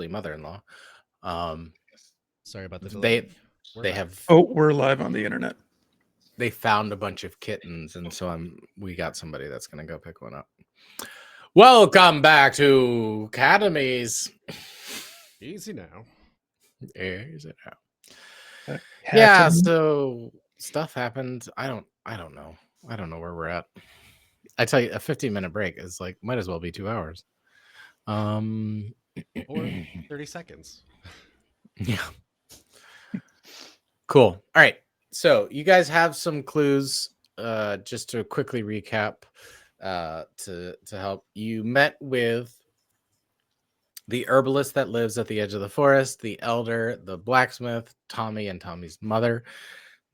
mother-in-law. Um, Sorry about the delay. they have we're live on the internet. they found a bunch of kittens, and so we got somebody that's gonna go pick one up. Welcome back to Academies. Easy now. Easy now. Happening. Yeah, so stuff happened. I don't know. I don't know where we're at. I tell you, a 15-minute break is like might as well be 2 hours. Or 30 seconds. Yeah. Cool. All right. So you guys have some clues. Just to quickly recap, to help. You met with the herbalist that lives at the edge of the forest, the elder, the blacksmith, Tommy, and Tommy's mother.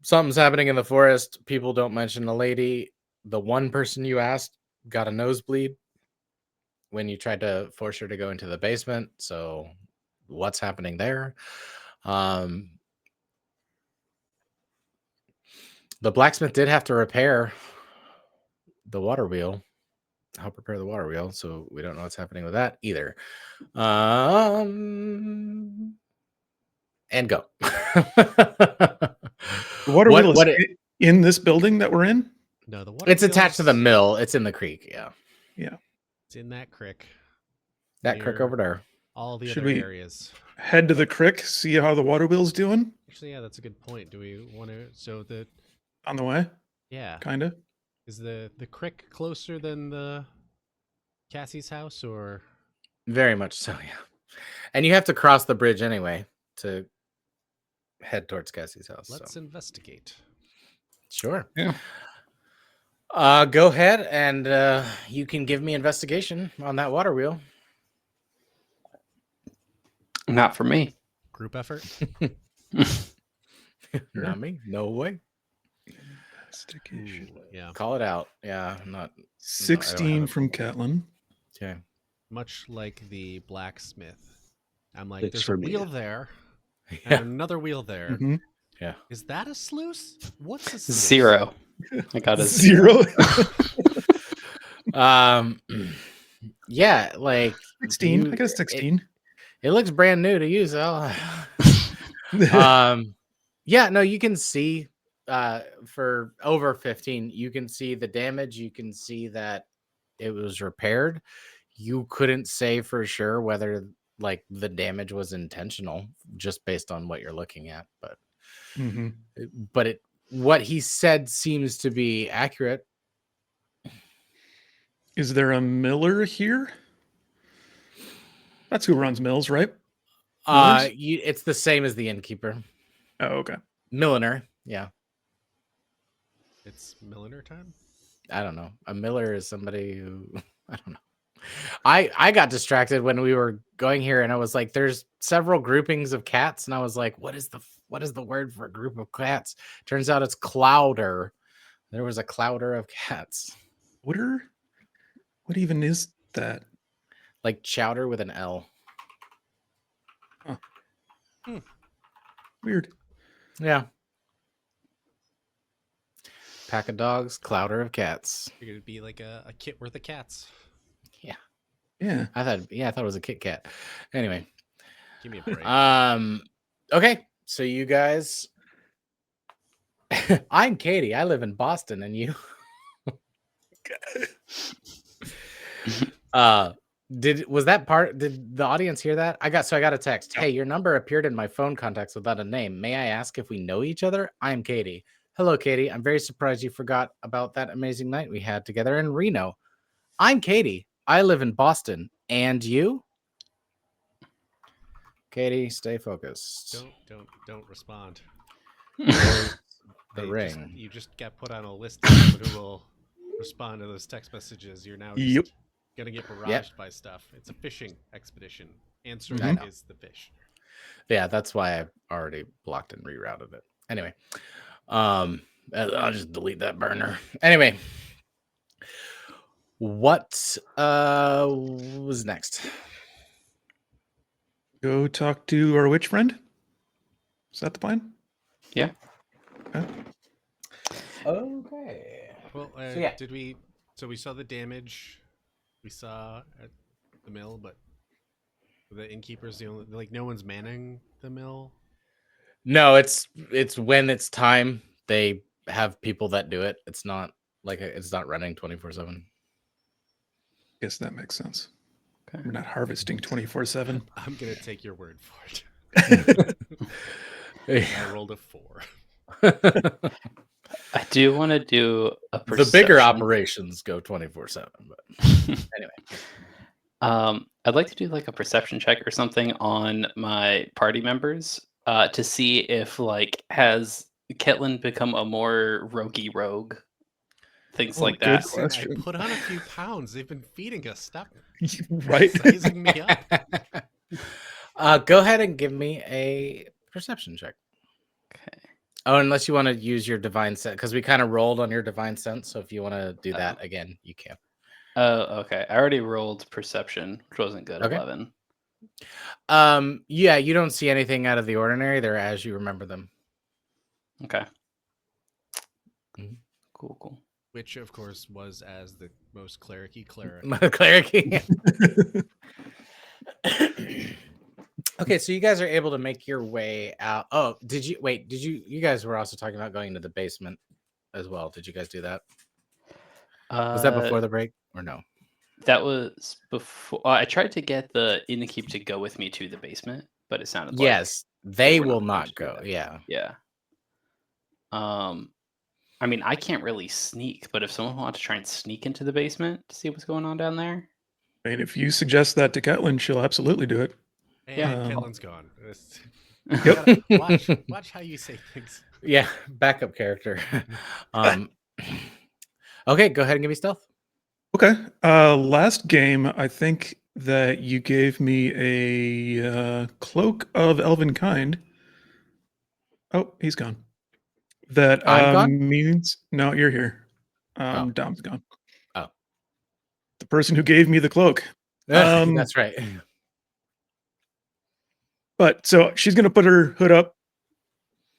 Something's happening in the forest. People don't mention the lady. The one person you asked got a nosebleed when you tried to force her to go into the basement. So what's happening there? The blacksmith did have to repair the water wheel, help repair the water wheel. So we don't know what's happening with that either. And go. The water wheel is in this building that we're in? No, the water It's attached to the mill. It's in the creek. Yeah. Yeah. It's in that creek. That creek over there. All the Should other we areas. head to the creek, see how the water wheel's doing? Actually, yeah, that's a good point. Do we want to? So the On the way? Yeah. Kind of. Is the creek closer than the Cassie's house, or? Very much so, yeah. And you have to cross the bridge anyway to head towards Cassie's house. Let's investigate. Sure. Yeah. Go ahead and you can give me investigation on that water wheel. Not for me. Group effort? Not me. No way. Investigation. Ooh, yeah. Call it out. Yeah, not 16 from Catlin. Okay. Much like the blacksmith. I'm like, It's there's for a me. wheel there Yeah. and another wheel there. Mm-hmm. Yeah. Is that a sluice? What's a sluice? 0. I got a 0. Yeah, like 16. I guess 16. It looks brand new to you, so yeah, no, you can see for over 15, you can see the damage, you can see that it was repaired. You couldn't say for sure whether like the damage was intentional just based on what you're looking at, but what he said seems to be accurate. Is there a miller here? That's who runs mills, right? It's the same as the innkeeper. Oh, okay. Milliner, yeah. It's milliner time? I don't know. A miller is somebody who I don't know. I got distracted when we were going here, and I was like, "There's several groupings of cats," and I was like, "What is the word for a group of cats?" Turns out it's clouder. There was a clouder of cats. What even is that? Like chowder with an L. Huh. Weird. Yeah. Pack of dogs, clouder of cats. You're gonna be like a kit worth of cats. Yeah. Yeah. I thought it was a Kit Kat. Anyway. Give me a break. Okay. So you guys I'm Katie. I live in Boston, and you did the audience hear that? I got a text. Hey, your number appeared in my phone contacts without a name. May I ask if we know each other? I'm Katie. Hello, Katie. I'm very surprised you forgot about that amazing night we had together in Reno. I'm Katie. I live in Boston. And you? Katie, stay focused. Don't respond. The ring. You just got put on a list of people who will respond to those text messages. You're now just gonna get barraged by stuff. It's a fishing expedition. Answering is the fish. Yeah, that's why I already blocked and rerouted it. Anyway, I'll just delete that burner. Anyway, what was next? Go talk to our witch friend? Is that the plan? Yeah. Okay. Well, So we saw the damage we saw at the mill, but The innkeeper's the only, like, no one's manning the mill. No, it's when it's time they have people that do it. It's not like it's not running 24/7. Guess that makes sense. Okay. We're not harvesting 24/7. I'm gonna take your word for it. I rolled a 4. I do want to do a The perception. bigger operations go 24/7, but anyway. I'd like to do like a perception check or something on my party members to see if like has Ketlin become a more roguey rogue, things like good that. question. I put on a few pounds. They've been feeding us. Stop Right? sizing me up. Go ahead and give me a perception check. Okay. Oh, unless you want to use your divine sense, because we kind of rolled on your divine sense. So if you want to do that again, you can. Oh, okay. I already rolled perception, which wasn't good. Okay. 11. Yeah, you don't see anything out of the ordinary. They're as you remember them. Okay. Mhm. Cool. Which, of course, was as the most cleric-y cleric. Cleric. Okay, so you guys are able to make your way out. Oh, did you guys were also talking about going to the basement as well. Did you guys do that? Was that before the break or no? That was before. I tried to get the innkeep to go with me to the basement, but it sounded Yes, like they were will going not to do go. that. Yeah. Yeah. I mean, I can't really sneak, but if someone wants to try and sneak into the basement to see what's going on down there, I mean, if you suggest that to Ketlin, she'll absolutely do it. And Yeah. Ketlин's gone. Yep. Watch how you say things. Yeah, backup character. Okay, go ahead and give me stealth. Okay. Last game, I think that you gave me a cloak of elven kind. Oh, he's gone. That I'm gone? means no, you're here. Oh. Dom's gone. Oh. The person who gave me the cloak. That's right. But so she's gonna put her hood up,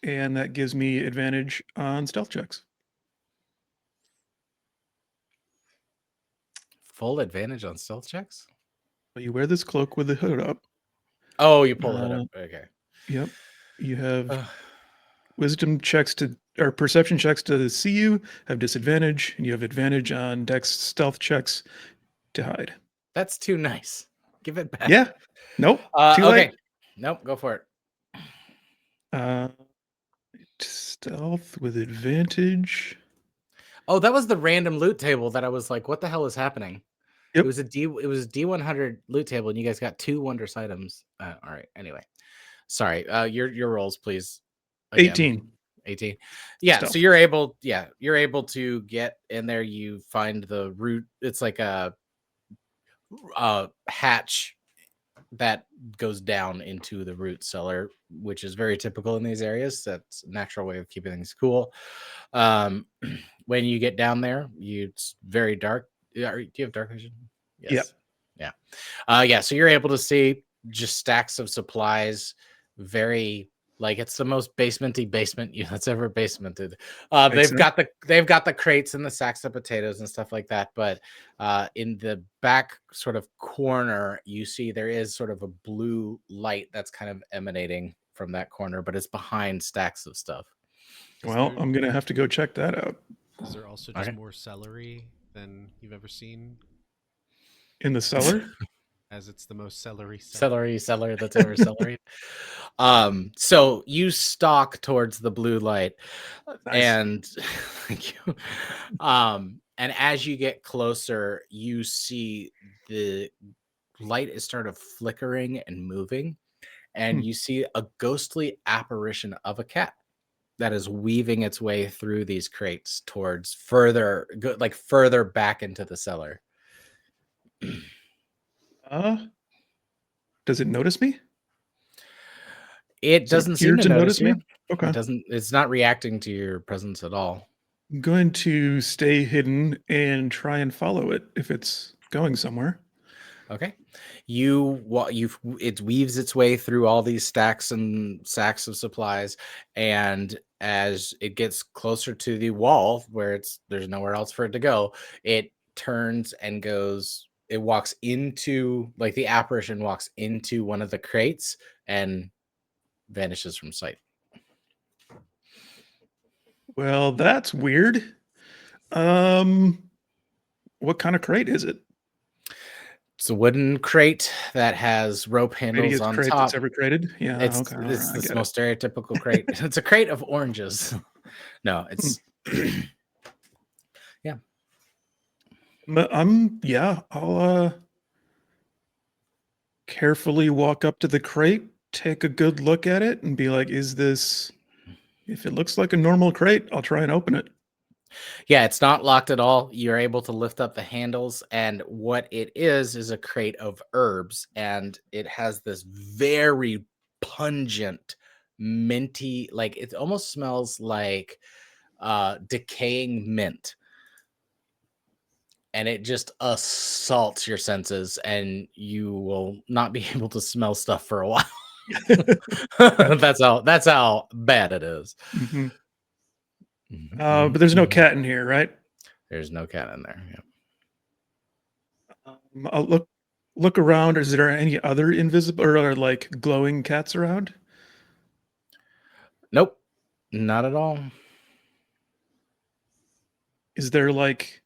and that gives me advantage on stealth checks. Full advantage on stealth checks? So you wear this cloak with the hood up. Oh, you pull the hood up. Okay. Yep. You have wisdom checks or perception checks to see you, have disadvantage, and you have advantage on dex stealth checks to hide. That's too nice. Give it back. Yeah. Nope. Too Okay. late. Nope. Go for it. Stealth with advantage. Oh, that was the random loot table that I was like, what the hell is happening? Yep. It was a D100 loot table, and you guys got 2 wondrous items. All right. Anyway, sorry. Your rolls, please. Again. 18. Yeah. Stealth. So you're able to get in there. You find the root. It's like a hatch that goes down into the root cellar, which is very typical in these areas. That's a natural way of keeping things cool. When you get down there, it's very dark. Do you have dark vision? Yes. Yep. Yeah. Yeah. So you're able to see just stacks of supplies. Very like it's the most basementy basement that's ever basemented. They've got the crates and the sacks of potatoes and stuff like that. But in the back sort of corner, you see there is sort of a blue light that's kind of emanating from that corner, but it's behind stacks of stuff. Well, I'm gonna have to go check that out. Is there also just more celery than you've ever seen in the cellar? As it's the most celery cellar that's ever celery. So you stalk towards the blue light. Nice. And thank you. And as you get closer, you see the light is sort of flickering and moving, and you see a ghostly apparition of a cat that is weaving its way through these crates towards further back into the cellar. Does it notice me? It doesn't seem to notice you. Me? Okay. It's not reacting to your presence at all. I'm going to stay hidden and try and follow it if it's going somewhere. Okay. It weaves its way through all these stacks and sacks of supplies, and as it gets closer to the wall where there's nowhere else for it to go, it turns and goes it walks into, like, the apparition walks into one of the crates and vanishes from sight. Well, that's weird. What kind of crate is it? It's a wooden crate that has rope handles Cratiest on crate top. that's ever created? Yeah, It's okay, all right, I the get it. most stereotypical crate. It's a crate of oranges. No, it's yeah. I'll carefully walk up to the crate, take a good look at it, and be like, is this, if it looks like a normal crate, I'll try and open it. Yeah, it's not locked at all. You're able to lift up the handles, and what it is a crate of herbs, and it has this very pungent, minty, like it almost smells like decaying mint. And it just assaults your senses, and you will not be able to smell stuff for a while. That's how bad it is. Mhm. But there's no cat in here, right? There's no cat in there. Yeah. I'll look around. Is there any other invisible or like glowing cats around? Nope, not at all. Is there like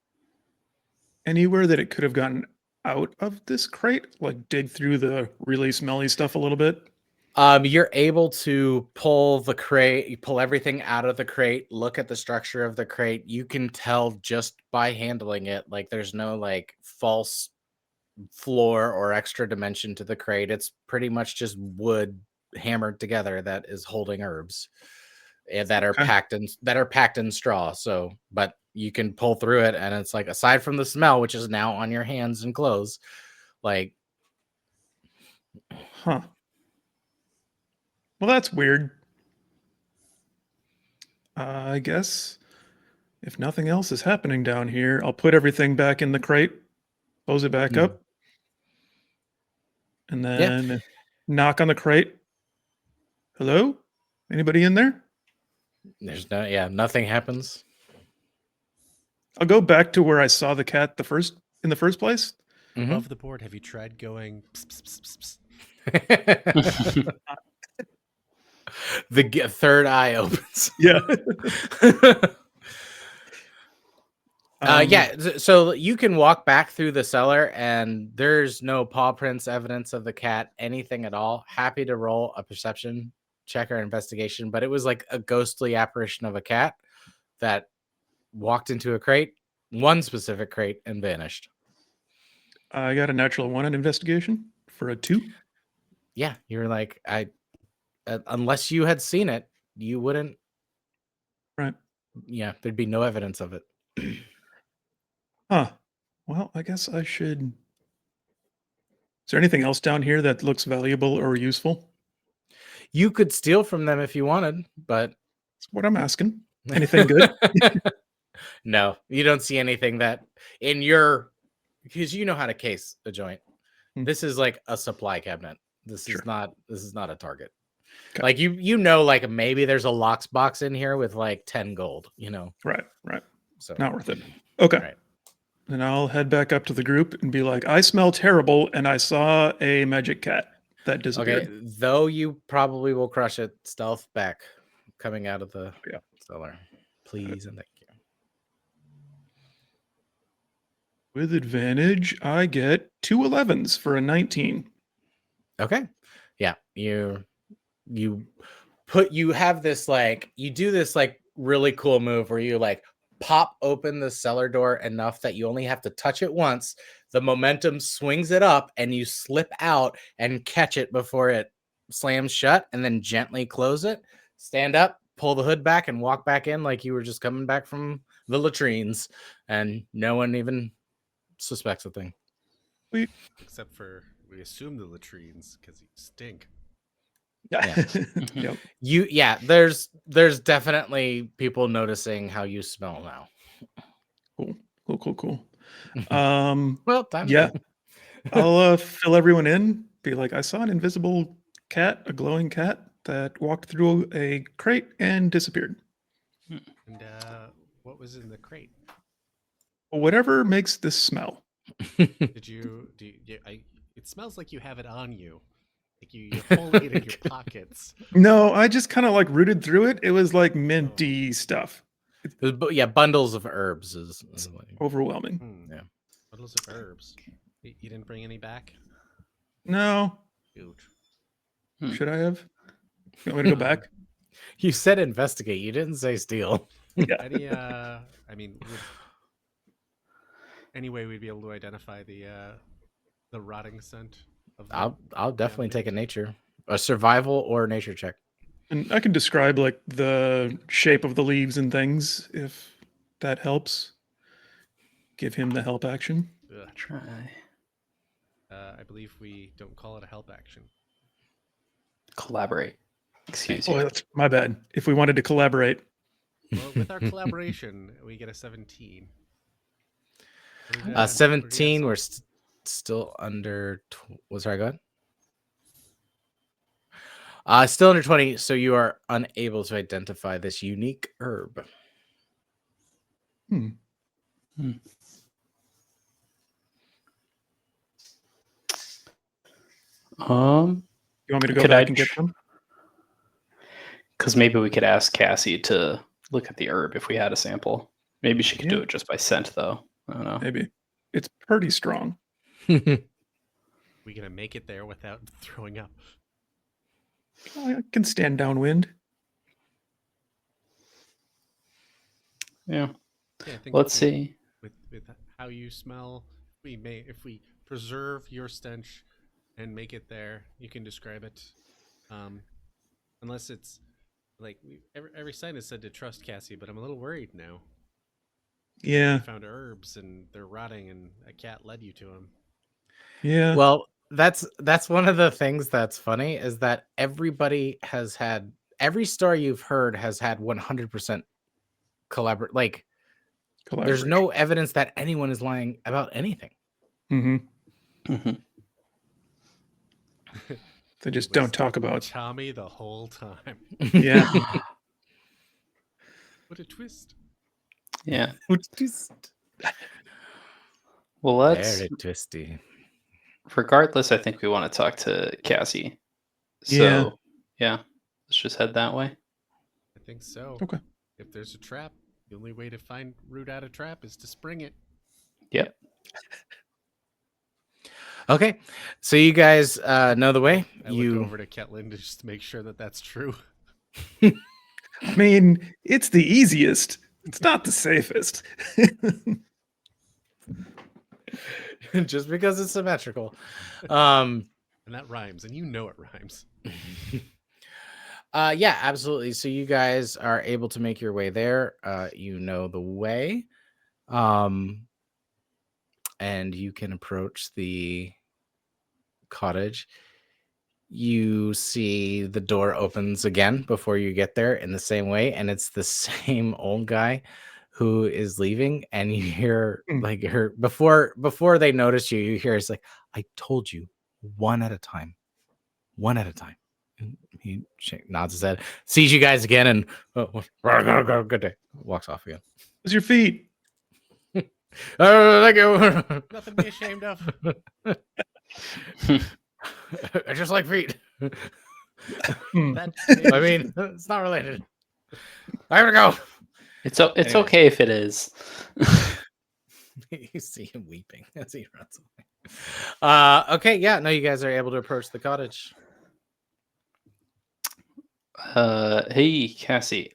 anywhere that it could have gotten out of this crate? Like dig through the really smelly stuff a little bit? You're able to pull the crate, you pull everything out of the crate, look at the structure of the crate. You can tell just by handling it, like there's no like false floor or extra dimension to the crate. It's pretty much just wood hammered together that is holding herbs that are Okay. packed in straw. So, but you can pull through it, and it's like, aside from the smell, which is now on your hands and clothes, like, Huh. Well, that's weird. I guess if nothing else is happening down here, I'll put everything back in the crate, close it back up, and yeah. then knock on the crate. Hello? Anybody in there? There's nothing happens. I'll go back to where I saw the cat in the first place. Above the board, have you tried going pss, pss, pss, The third eye opens. Yeah. So you can walk back through the cellar, and there's no paw prints, evidence of the cat, anything at all. Happy to roll a perception check or investigation, but it was like a ghostly apparition of a cat that walked into a crate, one specific crate, and vanished. I got a natural 1 in investigation for a 2. Yeah, you're like, unless you had seen it, you wouldn't. Right. Yeah, there'd be no evidence of it. Huh. Well, I guess I should. Is there anything else down here that looks valuable or useful? You could steal from them if you wanted, but That's what I'm asking. Anything good? No, you don't see anything that in your, because you know how to case a joint. This is like a supply cabinet. This is not a target. Okay. Like you know, like maybe there's a locks box in here with like 10 gold, you know. Right. So Not worth it. Okay. Right. Then I'll head back up to the group and be like, I smell terrible, and I saw a magic cat that disappeared. Okay, though you probably will crush it, stealth back coming out of the cellar. Please and thank you. With advantage, I get 2 11s for a 19. Okay. Yeah, you have this like, you do this like really cool move where you like pop open the cellar door enough that you only have to touch it once. The momentum swings it up, and you slip out and catch it before it slams shut, and then gently close it. Stand up, pull the hood back, and walk back in like you were just coming back from the latrines, and no one even suspects a thing. except for we assume the latrines because you stink. Yeah. Yep. There's definitely people noticing how you smell now. Cool. Well, time. Yeah. I'll fill everyone in. Be like, I saw an invisible cat, a glowing cat that walked through a crate and disappeared. And what was in the crate? Whatever makes this smell. Did you? It smells like you have it on you. Like you're holding it in your pockets. No, I just kind of like rooted through it. It was like minty stuff. Yeah, bundles of herbs is Overwhelming. Yeah. Bundles of herbs. You didn't bring any back? No. Huge. Should I have? You want me to go back? You said investigate. You didn't say steal. Yeah. Any? I mean, any way we'd be able to identify the rotting scent of the I'll definitely take a contamination? nature, a survival or nature check. And I can describe like the shape of the leaves and things if that helps. Give him the help action. Ugh. Try I believe we don't call it a help action. collaborate. Excuse Oh, you. that's my bad. If we wanted to collaborate, Well, with our collaboration, we get a 17. What did, 17. what We're did you still under. Sorry, go ahead. Still under 20. So you are unable to identify this unique herb. you want me to go Could back I and get tr- them? Because maybe we could ask Cassie to look at the herb if we had a sample. Maybe she could do Yeah. it just by scent, though. I don't know. Maybe. It's pretty strong. we gonna make it there without throwing up? I can stand downwind. Yeah. Yeah, I think Let's see. with how you smell, if we preserve your stench and make it there, you can describe it. Unless it's like every sign is said to trust Cassie, but I'm a little worried now. Yeah. You found herbs and they're rotting, and a cat led you to them. Yeah. Well, that's one of the things that's funny is that every story you've heard has had 100% collaborate. Like, there's no evidence that anyone is lying about anything. Mm-hmm. They just don't talk about. Tommy the whole time. Yeah. What a twist! Yeah. Just Well, let's. very twisty. Regardless, I think we want to talk to Cassie. So, Yeah. yeah, let's just head that way. I think so. Okay. If there's a trap, the only way to root out a trap is to spring it. Yep. Okay, so you guys know the way. I look over to Ketlin to just make sure that that's true. I mean, it's the easiest. It's not the safest. just because it's symmetrical. And that rhymes, and you know it rhymes. Yeah, absolutely. So you guys are able to make your way there. You know the way. And you can approach the cottage. You see the door opens again before you get there in the same way, and it's the same old guy who is leaving, and you hear like her before they notice you, you hear it's like, I told you, one at a time. And he nods his head, sees you guys again, and good day. Walks off again. How's your feet? Thank you. Nothing to be ashamed of. I just like feet. That I mean, it's not related. I gotta go. It's Anyway. okay if it is. You see him weeping as he runs away. Okay, yeah, no, you guys are able to approach the cottage. Hey, Cassie.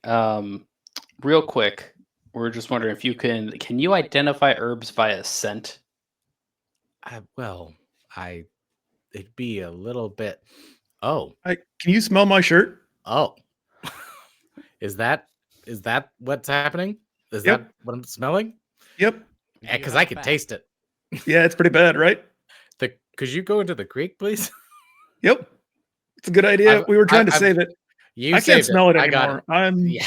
Real quick, we're just wondering if you can you identify herbs via scent? It'd be a little bit. Oh, Can you smell my shirt? oh, is that what's happening? Is Yep. that what I'm smelling? Yep. Yeah, because I could taste it. Yeah, it's pretty bad, right? Could you go into the creek, please? Yep. It's a good idea. We were trying to save it. You I can't saved smell it I got anymore. Yeah.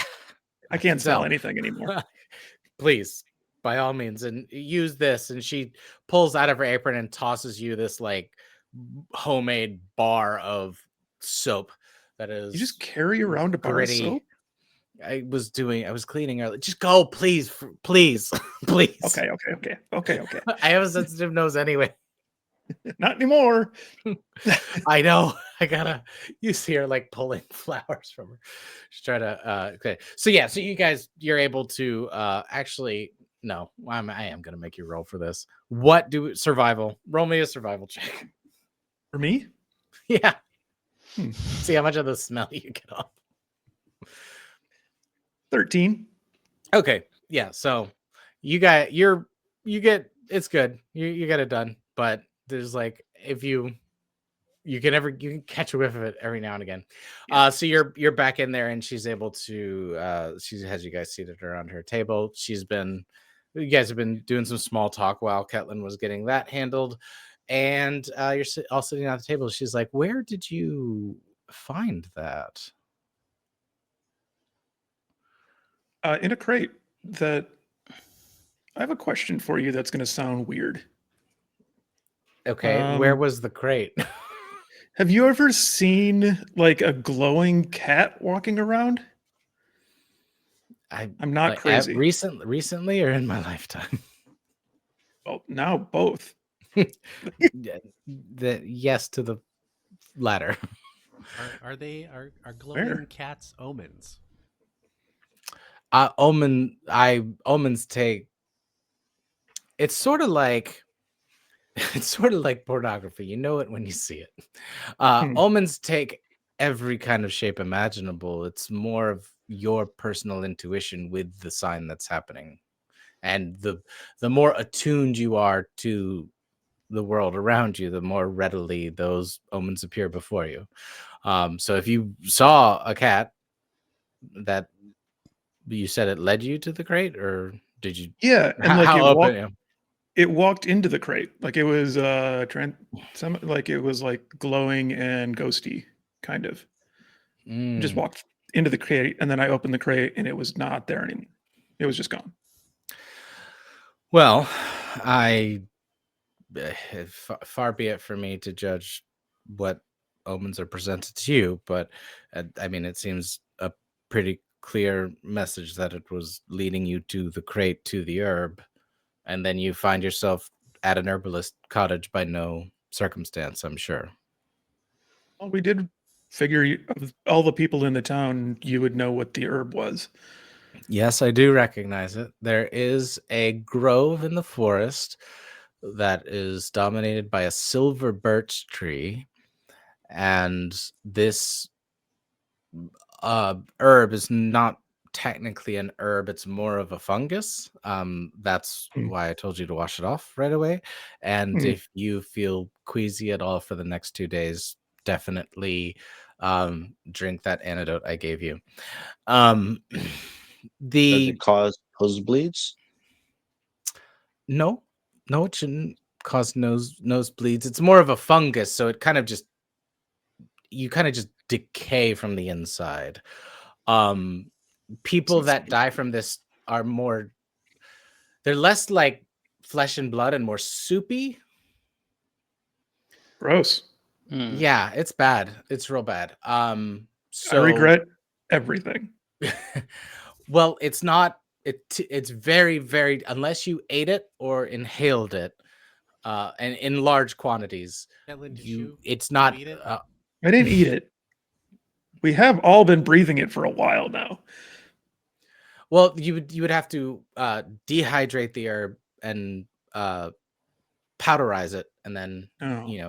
I can't smell So- anything anymore. Please, by all means, and use this. And she pulls out of her apron and tosses you this like homemade bar of soap that is You just carry around a bar of gritty. soap? I was cleaning early. Just go, please, please, please. Okay. I have a sensitive nose anyway. Not anymore. I know. You see her like pulling flowers from her. She's trying to, okay. So yeah, so you're able to, actually, no, I am going to make you roll for this. Survival? Roll me a survival check. For me? Yeah. Hmm. See how much of the smell you get off. 13. Okay. Yeah. So you get it's good. You get it done. But there's like, if you can catch a whiff of it every now and again. Yeah. So you're back in there, and she's able to, she has you guys seated around her table. You guys have been doing some small talk while Ketlin was getting that handled. And you're all sitting at the table. She's like, "Where did you find that?" In a crate. That I have a question for you that's going to sound weird. Okay, where was the crate? Have you ever seen like a glowing cat walking around? I'm not crazy. Recently or in my lifetime? Well, now both. Yes to the latter. Are glowing Where? cats omens? Omens take. It's sort of like pornography. You know it when you see it. Omens take every kind of shape imaginable. It's more of your personal intuition with the sign that's happening, and the more attuned you are to the world around you, the more readily those omens appear before you. So if you saw a cat, that you said it led you to the crate, or did you? Yeah, and like How open? it walked into the crate. Like it was like it was like glowing and ghosty kind of. Just walked into the crate, and then I opened the crate, and it was not there anymore. It was just gone. Well, far be it for me to judge what omens are presented to you, but I mean, it seems a pretty clear message that it was leading you to the crate, to the herb, and then you find yourself at an herbalist cottage by no circumstance, I'm sure. Well, we did figure of all the people in the town, you would know what the herb was. Yes, I do recognize it. There is a grove in the forest that is dominated by a silver birch tree, and this herb is not technically an herb. It's more of a fungus. That's why I told you to wash it off right away. And if you feel queasy at all for the next 2 days, definitely drink that antidote I gave you. Does it cause nosebleeds? No, it shouldn't cause nosebleeds. It's more of a fungus, so it kind of just decay from the inside. People that die from this they're less like flesh and blood and more soupy. Gross. Yeah, it's bad. It's real bad. So I regret everything. Well, it's not. It's very, very, unless you ate it or inhaled it, and in large quantities. Ketlin, it's not. eat it? I didn't eat it. We have all been breathing it for a while now. Well, you would have to dehydrate the herb and powderize it, and then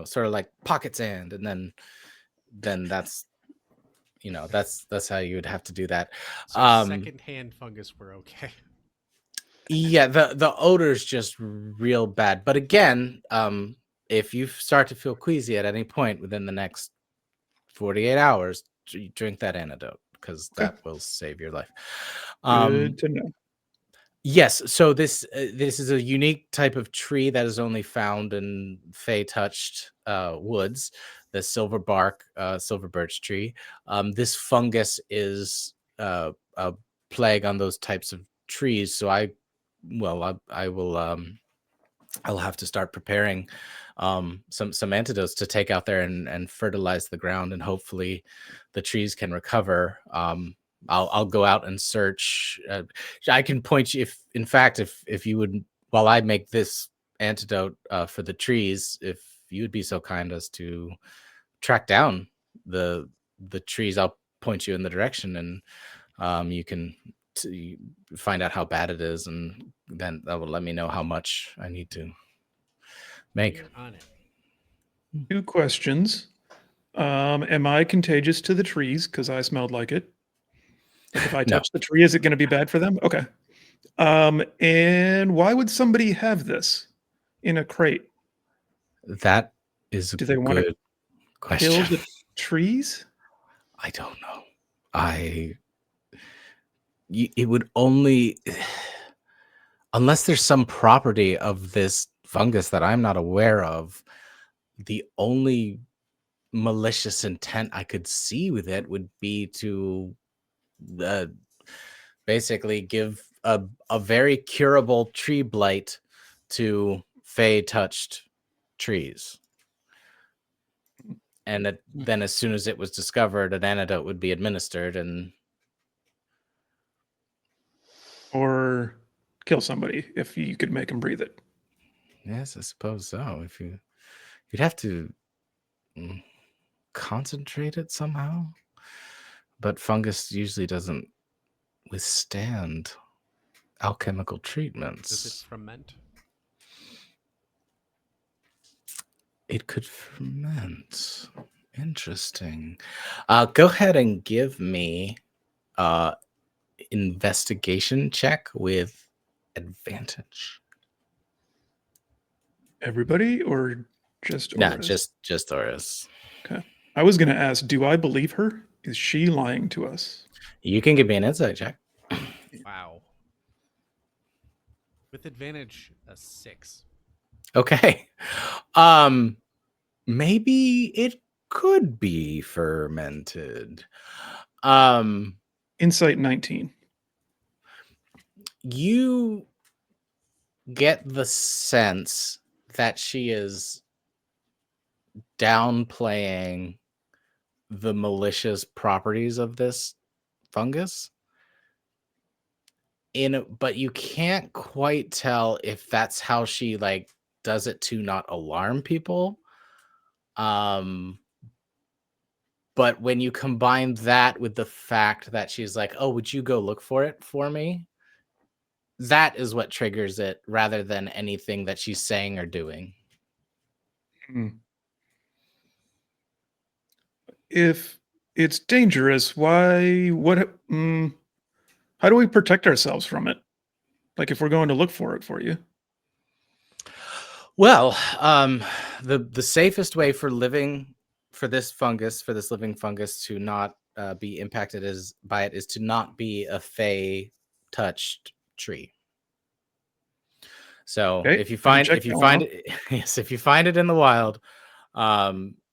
sort of like pocket sand, and then that's that's how you would have to do that. So secondhand fungus were okay. Yeah, the odor's just real bad. But again, if you start to feel queasy at any point within the next 48 hours, drink that antidote, because that will save your life. Good to know. Yes, so this is a unique type of tree that is only found in Fey-touched woods, the silver bark, silver birch tree. This fungus is a plague on those types of trees, so I will I'll have to start preparing some antidotes to take out there and fertilize the ground, and hopefully the trees can recover. I'll go out and search. I can point you if you would, while I make this antidote for the trees, if you would be so kind as to track down the trees, I'll point you in the direction, and you can find out how bad it is, and then that will let me know how much I need to make. You're on it. 2 questions. Am I contagious to the trees because I smelled like it? Like if I No. touch the tree, is it going to be bad for them? Okay. And why would somebody have this in a crate? That is a Do they want to good kill question. the trees? I don't know. It would only, unless there's some property of this fungus that I'm not aware of, the only malicious intent I could see with it would be to basically give a very curable tree blight to Fey touched trees. And then as soon as it was discovered, an antidote would be administered, and Or kill somebody if you could make them breathe it? yes, I suppose so. If you'd have to concentrate it somehow, but fungus usually doesn't withstand alchemical Does it treatments. ferment? It could ferment. Interesting. Go ahead and give me investigation check with advantage. Everybody or just No, Oris? just Oris. Okay. I was going to ask, do I believe her? Is she lying to us? You can give me an insight check. Wow. With advantage, a 6. Okay. Maybe it could be fermented. Insight 19. You get the sense that she is downplaying the malicious properties of this fungus, but you can't quite tell if that's how she does it to not alarm people. But when you combine that with the fact that she's like, oh, would you go look for it for me, that is what triggers it, rather than anything that she's saying or doing. If it's dangerous, how do we protect ourselves from it? Like if we're going to look for it for you? Well, the safest way for this living fungus to not be impacted by it is to not be a Fey touched tree. So Okay, if you find out. it, yes, if you find it in the wild,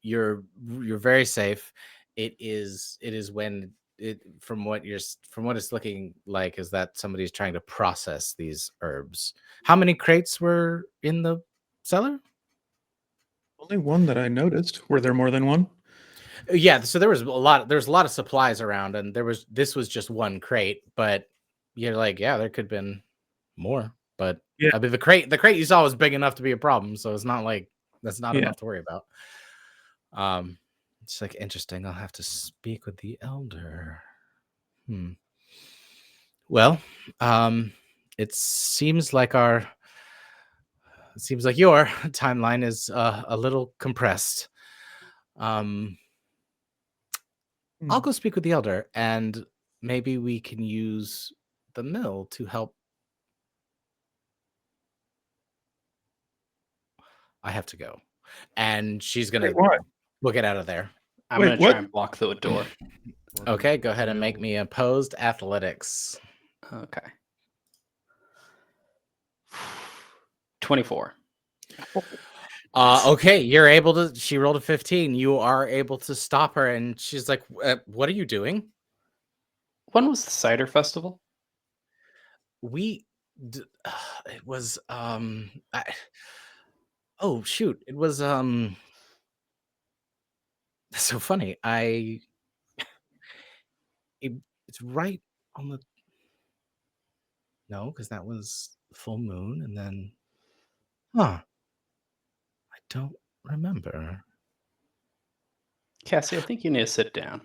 you're very safe. It is when from what it's looking like is that somebody's trying to process these herbs. How many crates were in the cellar? Only one that I noticed. Were there more than one? Yeah, so there's a lot of supplies around, and this was just one crate, but you're like, yeah, there could have been more. But Yeah. I mean, the crate you saw was big enough to be a problem, so it's not like that's not enough to worry about. It's like interesting. I'll have to speak with the elder. Well, it seems like your timeline is a little compressed. I'll go speak with the elder, and maybe we can use the mill to help. I have to go, and she's gonna we'll get out of there. I'm gonna try and block the door. Okay, go ahead and make me opposed athletics. Okay. 24. Okay, you're able to. She rolled a 15. You are able to stop her, and she's like, "What are you doing?" When was the cider festival? It was oh shoot, it was that's so funny. It's right on the. No, because that was full moon, and then. Huh. I don't remember. Cassie, I think you need to sit down.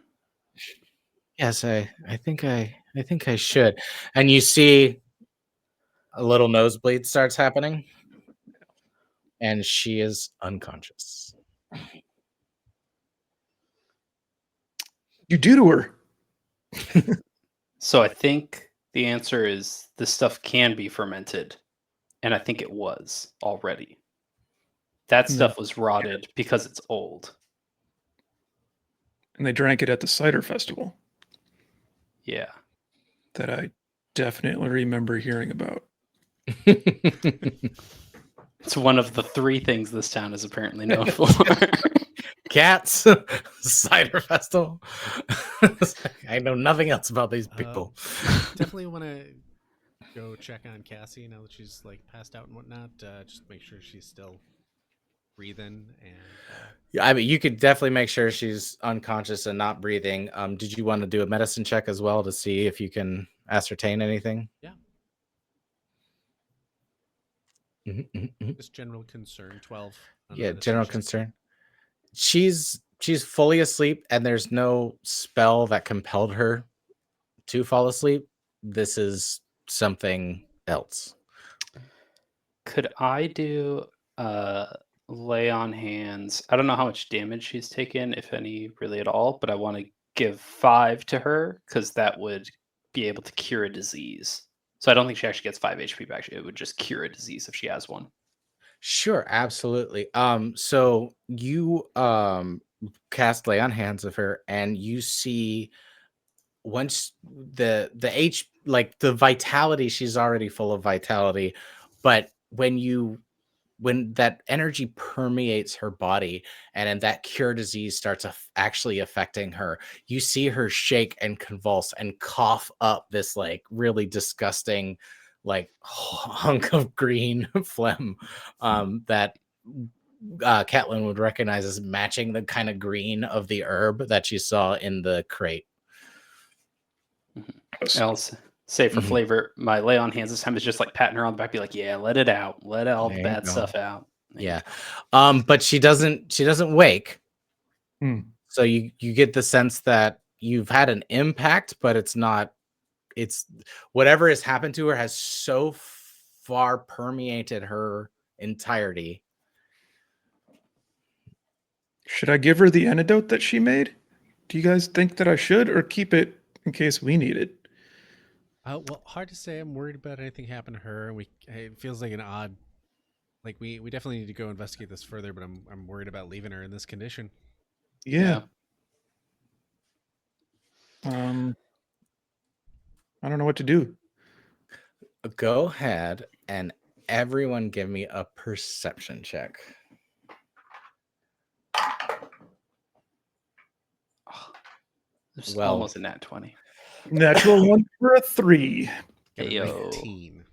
Yes, I think I should. And you see a little nosebleed starts happening, and she is unconscious. You do to her. So I think the answer is this stuff can be fermented, and I think it was already. That And stuff was rotted because it's old. And they drank it at the cider festival Yeah. that I definitely remember hearing about. It's one of the 3 things this town is apparently known for. Cats, cider festival. I know nothing else about these people. Definitely want to go check on Cassie now that she's like passed out and whatnot. Just make sure she's still breathing. And I mean, you could definitely make sure she's unconscious and not breathing. Did you want to do a medicine check as well to see if you can ascertain anything? Yeah. Mm-hmm. Just general concern. 12. Yeah, general concern. She's fully asleep, and there's no spell that compelled her to fall asleep. This is something else. Could I do lay on hands? I don't know how much damage she's taken, if any, really at all, but I want to give 5 to her because that would be able to cure a disease. So I don't think she actually gets 5 HP back. It would just cure a disease if she has one. Sure, absolutely. So you cast lay on hands of her, and you see once the like the vitality, she's already full of vitality, but when that energy permeates her body and then that cure disease starts actually affecting her, you see her shake and convulse and cough up this like really disgusting like hunk of green phlegm that Catelyn would recognize as matching the kind of green of the herb that she saw in the crate. I'll say for flavor, my lay on hands this time is just like patting her on the back, be like, yeah, let it out. Let all the bad stuff out. Yeah. But she doesn't wake. So you get the sense that you've had an impact, but it's whatever has happened to her has so far permeated her entirety. Should I give her the antidote that she made? Do you guys think that I should, or keep it in case we need it? Well, hard to say. I'm worried about anything happen to her, and it feels like an odd. Like we definitely need to go investigate this further, but I'm worried about leaving her in this condition. Yeah. I don't know what to do. Go ahead and everyone give me a perception check. It's almost a nat 20. Natural 1 for a 3. Ayo. 19.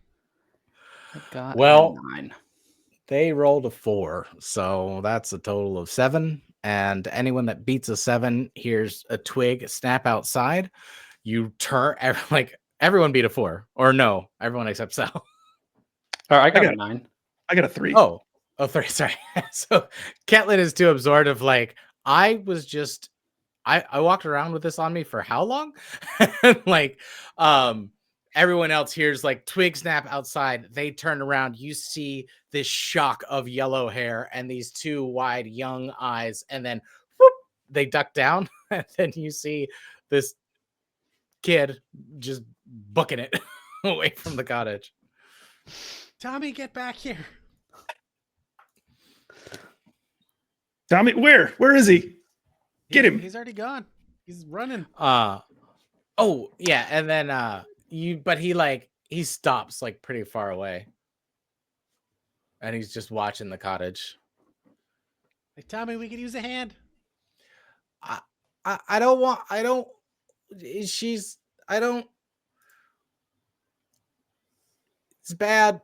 I got Well, a 9. They rolled a 4, so that's a total of 7. And anyone that beats a 7 hears a twig snap outside. You turn, like everyone beat a 4, or no, everyone except Sal. All right, I got a 9. I got a 3. Oh, 3. Sorry. So Catelyn is too absorbed of like, I walked around with this on me for how long? Like, everyone else hears like twig snap outside. They turn around. You see this shock of yellow hair and these 2 wide young eyes, and then whoop, they duck down, and then you see this kid just booking it away from the cottage. Tommy, get back here! Tommy, where? Where is he? Get him! He's already gone. He's running. Oh yeah, and then but he stops like pretty far away, and he's just watching the cottage. Hey, Tommy, we could use a hand. I don't. It's bad.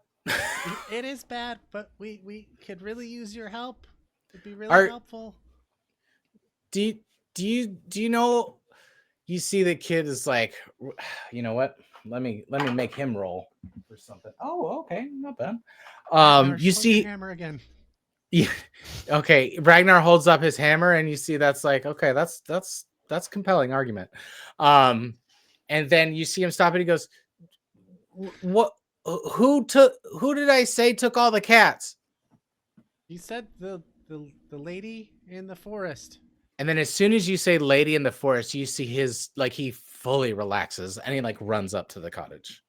It is bad, but we could really use your help. It'd be really helpful. Do you know? you see the kid is like, you know what? Let me make him roll for something. Oh, okay, not bad. Ragnar, You show him your see, hammer again. yeah, okay. Ragnar holds up his hammer, and you see that's like, okay, that's compelling argument. And then you see him stop, and he goes, "What? Who took? Who did I say took all the cats?" You said the lady in the forest. And then as soon as you say "lady in the forest," you see his like he fully relaxes, and he like runs up to the cottage.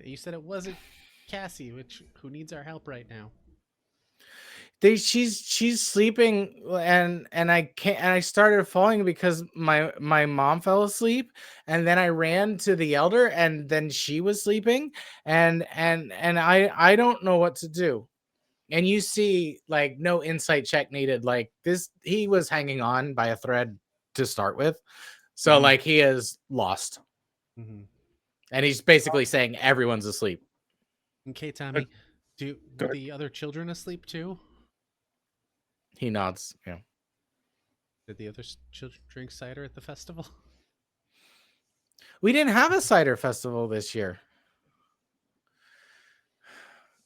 You said it wasn't Cassie, who needs our help right now. She's sleeping, and I can't, and I started falling because my mom fell asleep, and then I ran to the elder, and then she was sleeping, and I don't know what to do. And you see like no insight check needed. Like this, he was hanging on by a thread to start with, so Mhm. like he is lost, Mm-hmm. and he's basically saying everyone's asleep. Okay, Tommy, Go were ahead. the other children asleep too? He nods. Yeah. Did the other children drink cider at the festival? We didn't have a cider festival this year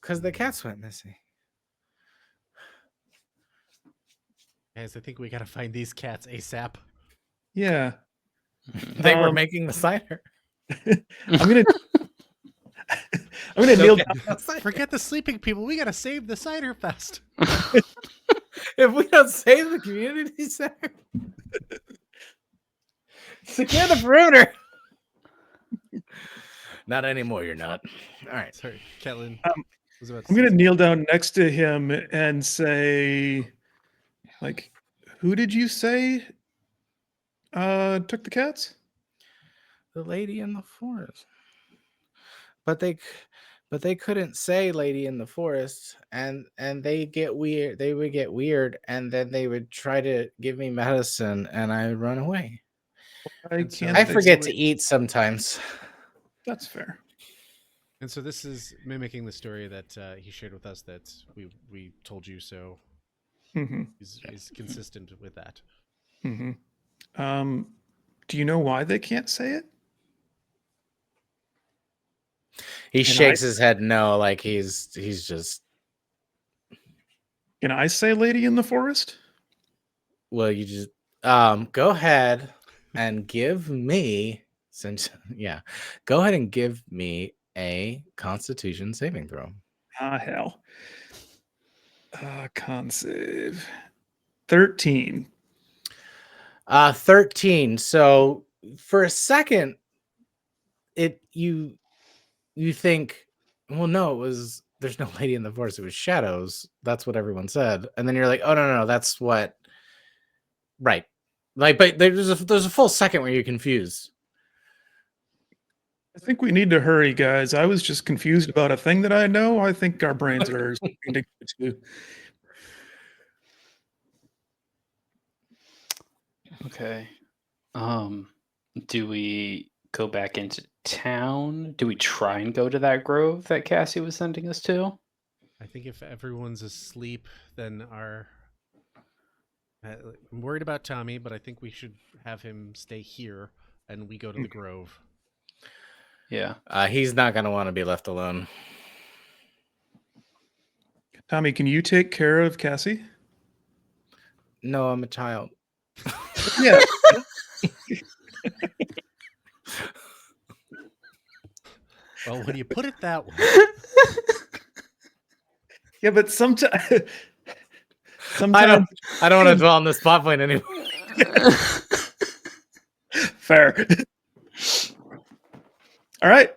because the cats went missing. Guys, I think we gotta find these cats ASAP. Yeah. They were making the cider. I'm gonna kneel down. Forget the sleeping people. We gotta save the cider fest. If we don't save the community center, secure the perimeter. Not anymore. You're not. All right. Sorry, Ketlin. Was about to I'm say gonna something. kneel down next to him and say, like, who did you say took the cats? The lady in the forest. But they couldn't say lady in the forest, and they get weird. They would get weird, and then they would try to give me medicine, and I would run away. I And so can't. I they forget would- to eat sometimes. That's fair. And so this is mimicking the story that he shared with us that we told you. So hmm is consistent with that. hmm Do you know why they can't say it? He And shakes his head no, like he's just. Can I say lady in the forest? Well, you just go ahead and give me go ahead and give me a Constitution saving throw. Ah, hell. Con save. 13. 13. So for a second, you think, well, no, there's no lady in the forest, it was shadows. That's what everyone said. And then you're like, oh no, that's what. Right. Like, but there's a full second where you're confused. I think we need to hurry, guys. I was just confused about a thing that I know. I think our brains are starting to go to. Okay. Do we go back into town? Do we try and go to that grove that Cassie was sending us to? I think if everyone's asleep, then I'm worried about Tommy, but I think we should have him stay here and we go to the grove. Yeah. He's not gonna want to be left alone. Tommy, can you take care of Cassie? No, I'm a child. Yeah. Well, when you put it that way, Yeah, but sometimes. I don't want to dwell on this plot point anymore. Fair. All right.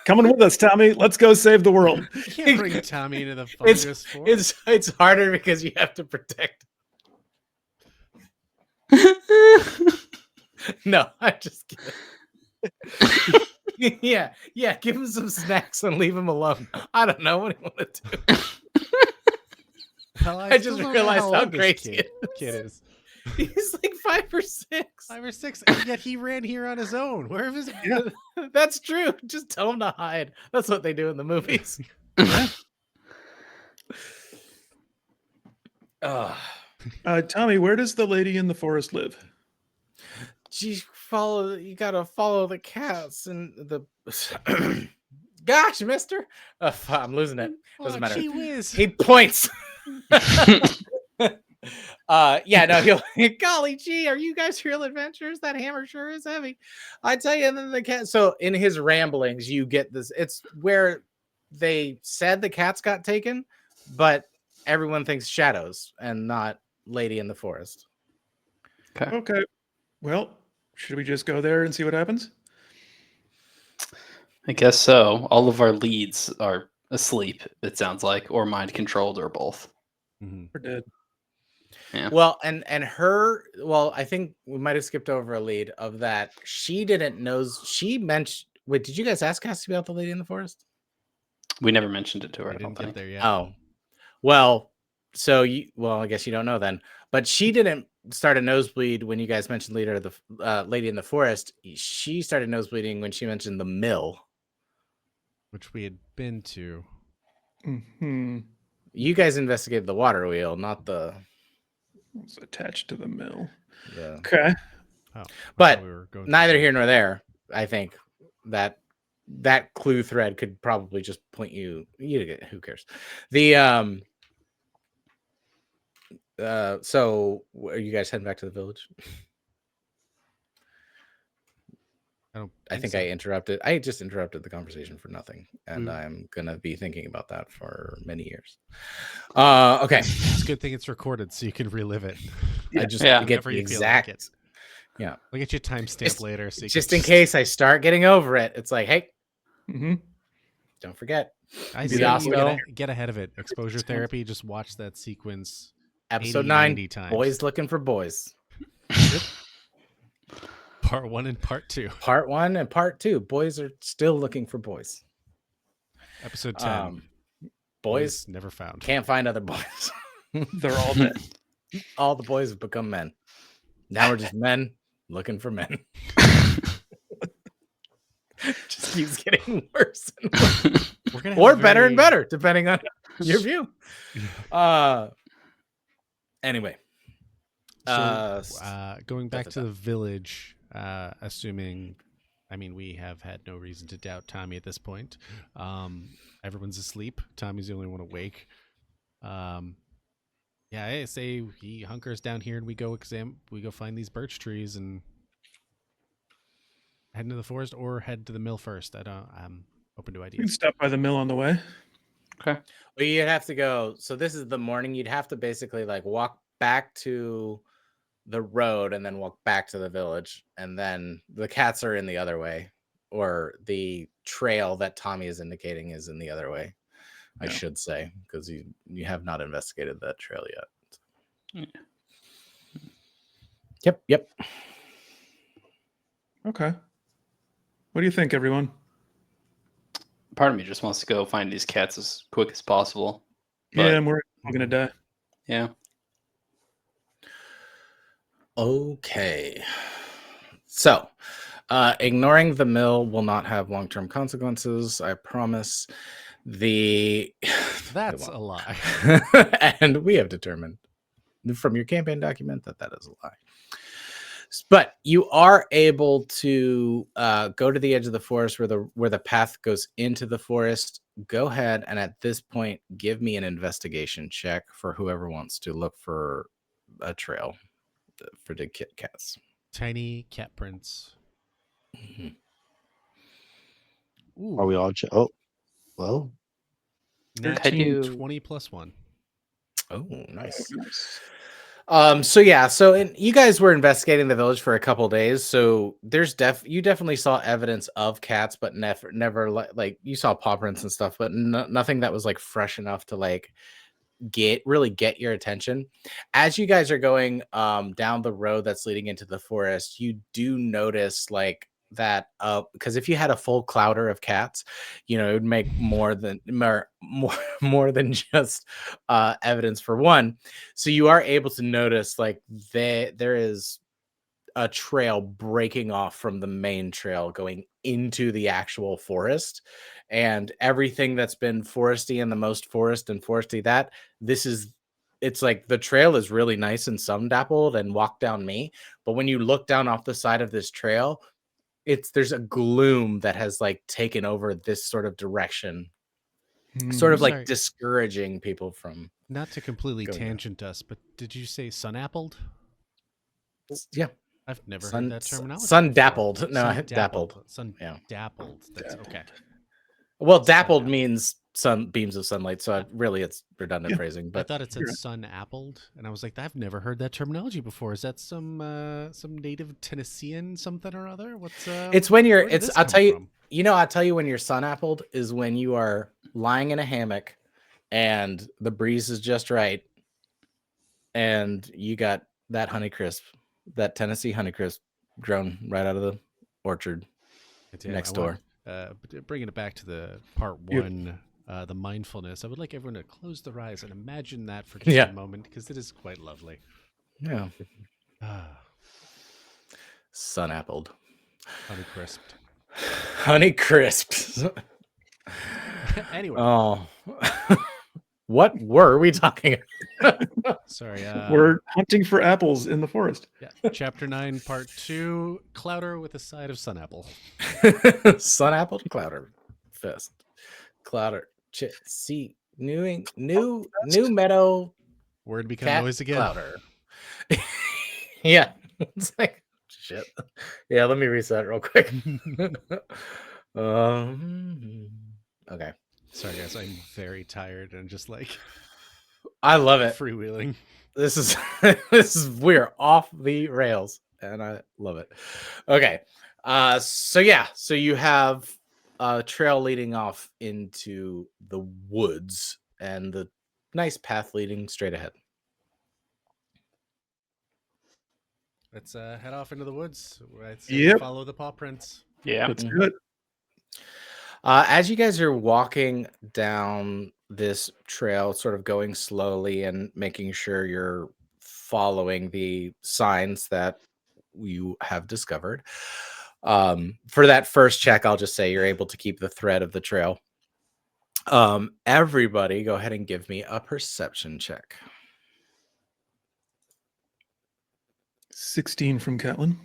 Coming with us, Tommy. Let's go save the world. you can't bring Tommy into the fungus forest. It's harder because you have to protect. No, I'm just kidding. yeah, give him some snacks and leave him alone. I don't know what do you want to do. Well, I still just don't know realized how old this crazy kid is. He's like 5 or 6. 5 or 6, and yet he ran here on his own. Where is Yeah. That's true. Just tell him to hide. That's what they do in the movies. Tommy, where does the lady in the forest live? you gotta follow the cats and the gosh, mister. I'm losing it. Doesn't matter. Gee whiz. He points. Yeah, no, he'll golly gee, are you guys real adventurers? That hammer sure is heavy. I tell you, and then the cat. So in his ramblings, you get this. It's where they said the cats got taken, but everyone thinks shadows and not Lady in the Forest. Okay. Well, should we just go there and see what happens? I guess so. All of our leads are asleep, it sounds like, or mind controlled, or both. Mhm. We're dead. Yeah. Well, and her, well, I think we might have skipped over a lead of that. She didn't know. She mentioned. Wait, did you guys ask Cassie about the Lady in the Forest? We never mentioned it to her. I I don't didn't get think. there yet. Oh, well, so I guess you don't know then. But she didn't start a nosebleed when you guys mentioned Lady in the Forest. She started nosebleeding when she mentioned the mill. Which we had been to. Hmm. You guys investigated the water wheel, not the. It's attached to the mill. Yeah. Okay. Oh, I But thought we were going to neither the- here nor there. I think that clue thread could probably just point you to get, who cares. The so are you guys heading back to the village? I think so. I just interrupted the conversation for nothing, and We- I'm gonna be thinking about that for many years. Okay. It's a good thing it's recorded so you can relive it. I just Yeah. get Whenever the you feel like exact. it. I'll get you a timestamp Just- later. So you Just can in case I start getting over it, it's like, hey, Mm-hmm. don't forget. I Be say that you also- get ahead of it. Exposure therapy. Just watch that sequence. Episode 80, 9, 90 times. boys looking for boys. Part 1 and part 2. Part 1 and part 2, boys are still looking for boys. Episode 10. Boys never found. can't find other boys. They're all dead. All the boys have become men. Now we're just men looking for men. Just keeps getting worse and worse. We're gonna have Or a better and very- better, depending on your view. Anyway. So, going back to the village, assuming, I mean, we have had no reason to doubt Tommy at this point. Everyone's asleep. Tommy's the only one awake. Yeah, I say he hunkers down here and we go find these birch trees and head into the forest or head to the mill first. I'm open to We can ideas. stop by the mill on the way. Okay. Well, you'd have to go. So this is the morning. You'd have to basically like walk back to the road and then walk back to the village. And then the cats are in the other way, or the trail that Tommy is indicating is in the other way. I Yeah. should say, because you have not investigated that trail yet. Yeah. Yep. Okay. What do you think, everyone? Part of me just wants to go find these cats as quick as possible. But, Yeah, I'm worried we're gonna die. yeah. Okay. So, ignoring the mill will not have long-term consequences. I promise. That's a lie. And we have determined from your campaign document that is a lie. But you are able to go to the edge of the forest where the path goes into the forest. Go ahead and at this point give me an investigation check for whoever wants to look for a trail for the cats. Tiny cat prints. Mhm. Ooh, Are we all? Oh, well. nat I do- 20 plus 1. Oh, nice. Nice. So you guys were investigating the village for a couple days, so there's you definitely saw evidence of cats, but never like you saw paw prints and stuff, but nothing that was like fresh enough to like get your attention. As you guys are going down the road that's leading into the forest, you do notice like that because if you had a full clouder of cats, it would make more than just evidence for one. So you are able to notice like there is a trail breaking off from the main trail going into the actual forest, and everything that's been foresty and the most forest and foresty this is it's like the trail is really nice and sun dappled and walk down me, but when you look down off the side of this trail, there's a gloom that has like taken over this sort of direction, sort of like Sorry. discouraging people from. Not to completely Go, go. tangent us, but did you say sun-appled? Yeah, I've never sun heard that terminology. sun before. dappled. No, Sun dappled. Sun Yeah. dappled. That's okay. Well, Sun dappled dappled. means sun beams of sunlight, so really it's redundant Yeah. phrasing. I But thought it said You're right. sun-appled, and I was like, I've never heard that terminology before. Is that some native Tennessean something or other? What's it's when you're. where did It's. this I'll come tell you. from? I'll tell you when you're sun appled is when you are lying in a hammock, and the breeze is just right, and you got that Honeycrisp, that Tennessee Honeycrisp, grown right out of the orchard Damn, next I door. want, bringing it back to the part Beautiful. one, the mindfulness. I would like everyone to close their eyes and imagine that for just Yeah. a moment, because it is quite lovely. Yeah, Ah, sun appled, Honeycrisped. Honeycrisp. Anyway, Oh, what were we talking about? sorry. We're hunting for apples in the forest. Yeah, chapter 9, part 2. Clouder with a side of sun-apple. Sun appled clouder fest. Clouder. See, new meadow Word become cat noise again. clouder. Yeah. It's like shit. Yeah, let me reset real quick. Okay. Sorry, guys. I'm very tired and just like I love it. freewheeling. This is we're off the rails and I love it. Okay. So you have a trail leading off into the woods and the nice path leading straight ahead. Let's head off into the woods. Let's Yep. follow the paw prints. Yeah. Let's do it. As you guys are walking down this trail, sort of going slowly and making sure you're following the signs that you have discovered. For that first check, I'll just say you're able to keep the thread of the trail. Everybody, go ahead and give me a perception check. 16 from Catlin.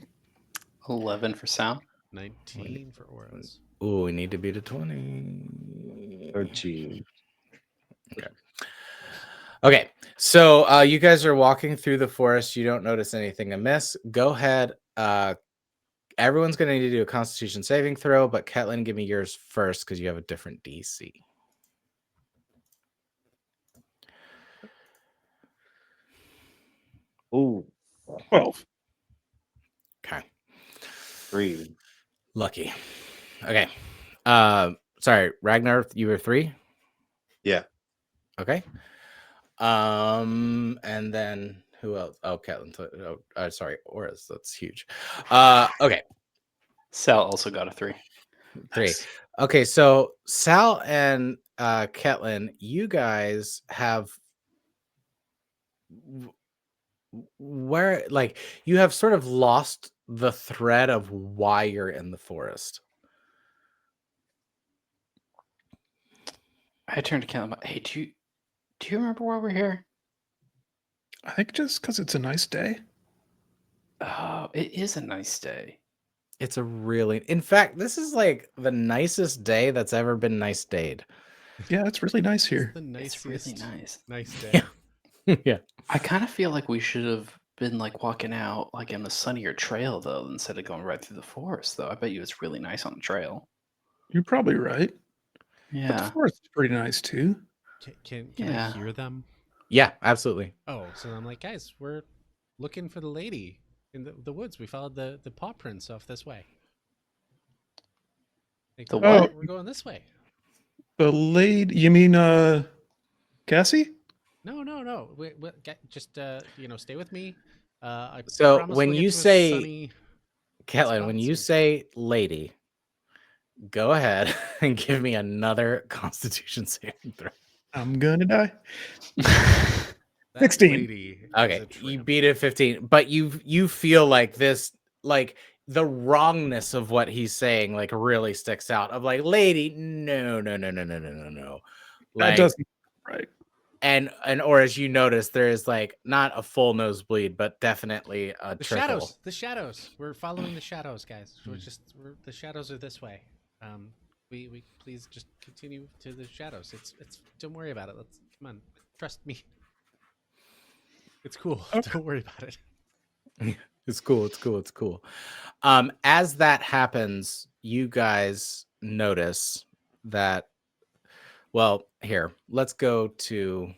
11 for Sal. 19 for Auras. Oh, we need to beat a 20. 13. Okay, so you guys are walking through the forest. You don't notice anything amiss. Go ahead. Everyone's going to need to do a Constitution saving throw, but Ketlin, give me yours first because you have a different DC. Ooh, 12. Okay, 3. lucky. Okay, sorry, Ragnar, you were 3. Yeah. Okay. And then who else? Oh, Ketlin. Sorry, Auras. That's huge. Okay. Sal also got a 3. 3. Nice. Okay, so Sal and Ketlin, you guys have where like you have sort of lost the thread of why you're in the forest. I turned to Callum. Hey, do you remember why we're here? I think just because it's a nice day. Oh, it is a nice day. It's a really, in fact, this is like the nicest day that's ever been nice dayed. Yeah, it's really nice here. The It's nicest, really nice. nice day. Yeah. Yeah. I kind of feel like we should have been like walking out like in a sunnier trail though, instead of going right through the forest. Though I bet you it's really nice on the trail. You're probably right. But the Yeah. forest is pretty nice too. Can Yeah. I hear them? Yeah, absolutely. Oh, so I'm like, guys, we're looking for the lady in the woods. We followed the paw prints off this way. Like, The we're- what? We're going this way. The lady, you mean Cassie? No. Just stay with me. I So promise when we'll get you to a say- sunny Ketlin, when you spots. say lady, go ahead and give me another Constitution saving throw. I'm gonna die. that 16. lady is Okay, a you tramp. beat it 15, but you feel like this, like the wrongness of what he's saying, like really sticks out. Of like, lady, no. That Like, doesn't right. and or as you notice, there is like not a full nosebleed, but definitely a The trickle. shadows. The shadows. We're following the shadows, guys. The shadows are this way. We please just continue to the shadows. It's don't worry about it. Let's come on. Trust me. It's cool. Don't worry about it. It's cool. It's cool. It's cool. As that happens, you guys notice that. Well, here, let's go to.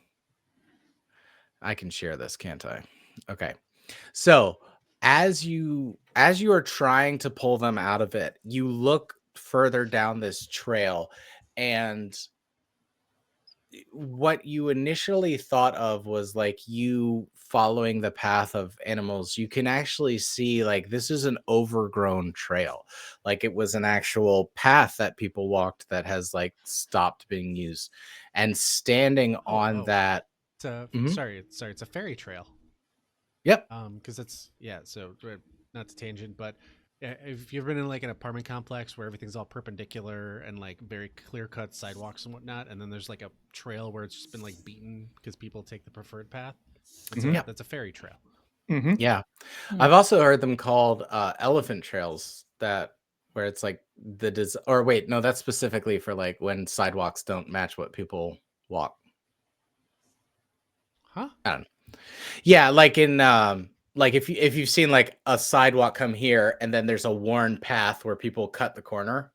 I can share this, can't I? Okay. So as you are trying to pull them out of it, you look further down this trail, and what you initially thought of was like you following the path of animals. You can actually see like this is an overgrown trail, like it was an actual path that people walked that has like stopped being used, and standing on that. It's a Mhm. sorry. It's a fairy trail. Yep. Because it's so not to tangent, but if you've been in like an apartment complex where everything's all perpendicular and like very clear cut sidewalks and whatnot, and then there's like a trail where it's just been like beaten because people take the preferred path. That's a fairy trail. Mm-hmm. Yeah. Hmm. I've also heard them called elephant trails, that where it's like or wait, no, that's specifically for like when sidewalks don't match what people walk. Huh? I don't know. Yeah, like in like if you've seen like a sidewalk come here and then there's a worn path where people cut the corner,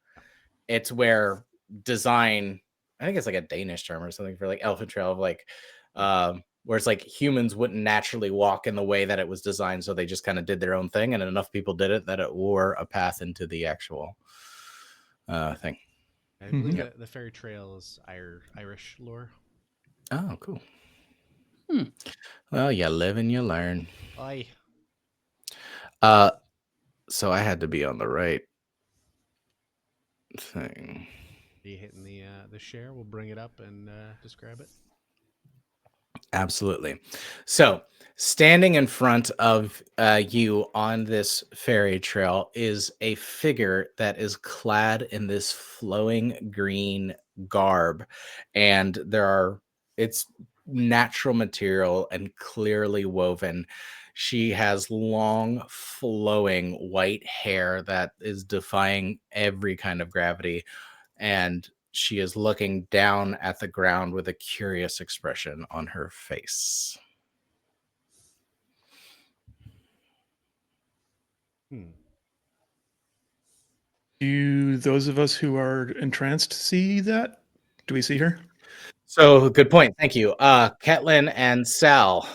it's where design, I think it's like a Danish term or something for like elephant trail, of like where it's like humans wouldn't naturally walk in the way that it was designed, so they just kind of did their own thing, and enough people did it that it wore a path into the actual thing. I believe Mhm. the fairy trail is Irish lore. Oh, cool. Hmm. Well, you live and you learn. Aye. So I had to be on the right thing. Are you hitting the share? We'll bring it up and describe it. Absolutely. So, standing in front of you on this fairy trail is a figure that is clad in this flowing green garb, and it's natural material and clearly woven. She has long, flowing white hair that is defying every kind of gravity, and she is looking down at the ground with a curious expression on her face. Do those of us who are entranced see that? Do we see her? So, good point. Thank you. Ketlin and Sal,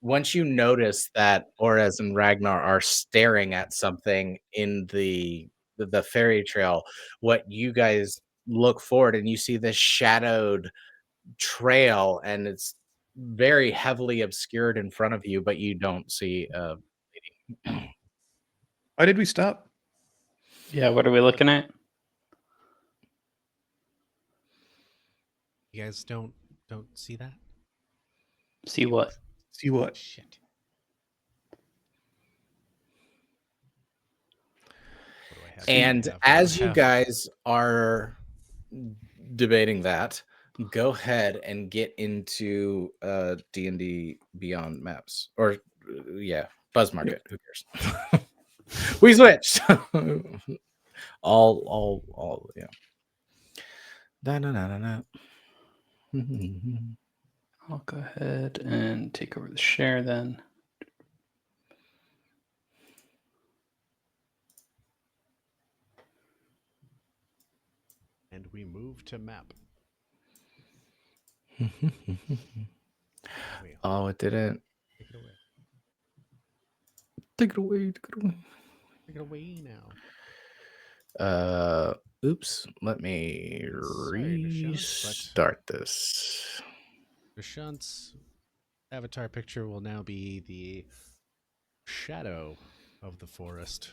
once you notice that Orez and Ragnar are staring at something in the fairy trail, what you guys look forward and you see this shadowed trail, and it's very heavily obscured in front of you, but you don't see Why did we stop? Yeah, what are we looking at? You guys don't see that? See what? See what? Shit. What do I have? And as you guys are debating that, go ahead and get into D&D Beyond maps, or yeah, Buzz Market. Who cares? We switched. all yeah. I'll go ahead and take over the share then. And we move to map. Wait, Oh, it didn't. take it away. Take it away. Take it away. Take it away now. Oops. Let me Sorry, Nishant, but- restart this. Nishant's avatar picture will now be the shadow of the forest.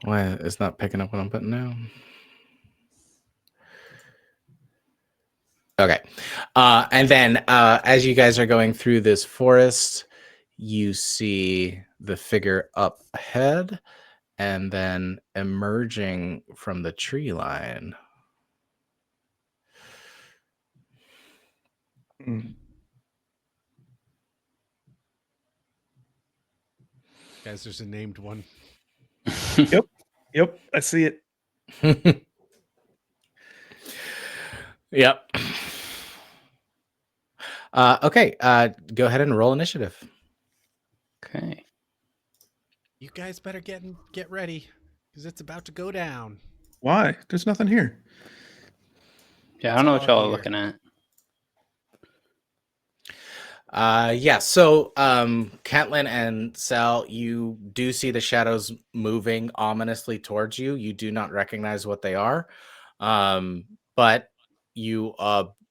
Why it's not picking up what I'm putting down? Okay. And then as you guys are going through this forest, you see the figure up ahead, and then emerging from the tree line. Mm. Guys, there's a named one. Yep, I see it. Yep. Okay. Go ahead and roll initiative. Okay. You guys better get ready, because it's about to go down. Why? There's nothing here. Yeah, I It's don't know what all y'all are here. looking at. Yeah. So, Catelyn and Sal, you do see the shadows moving ominously towards you. You do not recognize what they are, but you,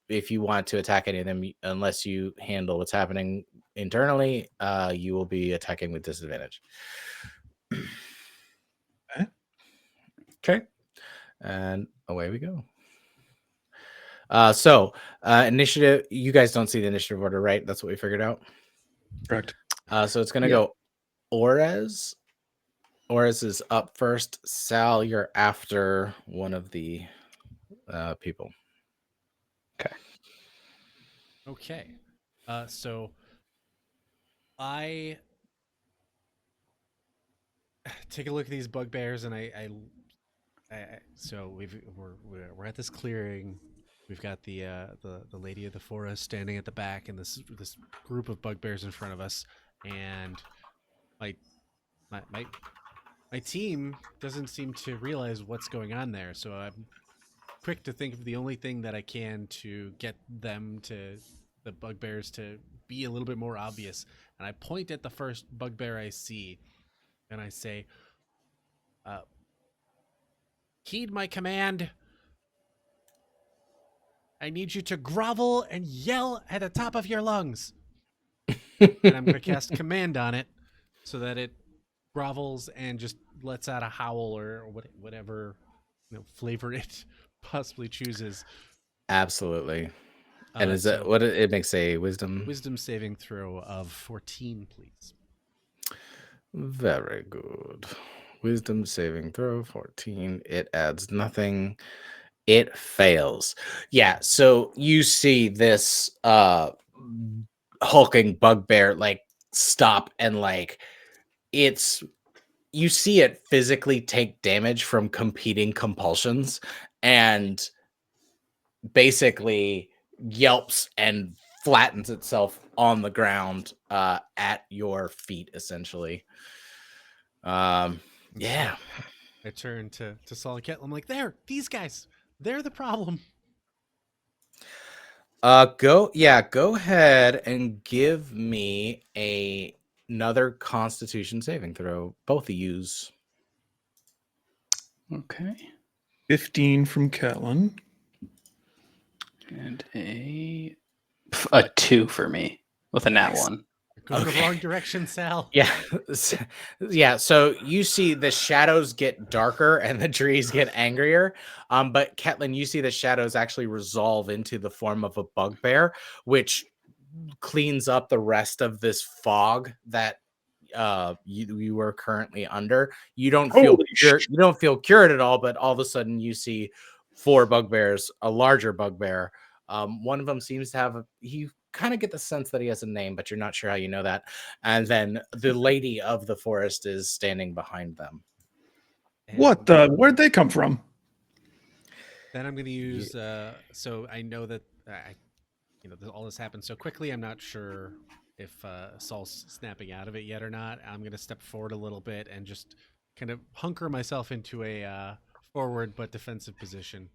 if you want to attack any of them, unless you handle what's happening internally, you will be attacking with disadvantage. Okay. Okay, and away we go. So initiative. You guys don't see the initiative order, right? That's what we figured out. Correct. So it's gonna Yeah. go Orez. Orez is up first. Sal, you're after one of the people. Okay. So I take a look at these bugbears, and so we're at this clearing. We've got the lady of the forest standing at the back, and this group of bugbears in front of us, and my my team doesn't seem to realize what's going on there. So I'm quick to think of the only thing that I can to get the bugbears to be a little bit more obvious. And I point at the first bugbear I see, and I say, "Heed my command. I need you to grovel and yell at the top of your lungs." And I'm going to cast command on it so that it grovels and just lets out a howl or whatever flavor it possibly chooses. Absolutely. And is that So what it makes a wisdom? wisdom saving throw of 14, please. Very good. Wisdom saving throw 14. It adds nothing. It fails. Yeah, so you see this hulking bugbear like stop and like you see it physically take damage from competing compulsions and basically yelps and flattens itself on the ground at your feet essentially. And Yeah. so I turn to Saul and Kettle. I'm like, these guys, they're the problem. Go ahead and give me another Constitution saving throw. Both of yous. Okay. 15 from Catelyn. And a 2 for me with a nat 1. You're going the Okay. wrong direction, Sal. Yeah. Yeah, so you see the shadows get darker and the trees get angrier. But Catelyn, you see the shadows actually resolve into the form of a bugbear, which cleans up the rest of this fog that you were currently under. You don't feel Holy cured, you don't feel cured at all, but all of a sudden you see 4 bugbears, a larger bugbear. One of them seems to have you kind of get the sense that he has a name, but you're not sure how you know that. And then the lady of the forest is standing behind them. What the? Where'd they come from? Then I'm going to use. So I know that all this happened so quickly. I'm not sure if Saul's snapping out of it yet or not. I'm going to step forward a little bit and just kind of hunker myself into a forward but defensive position,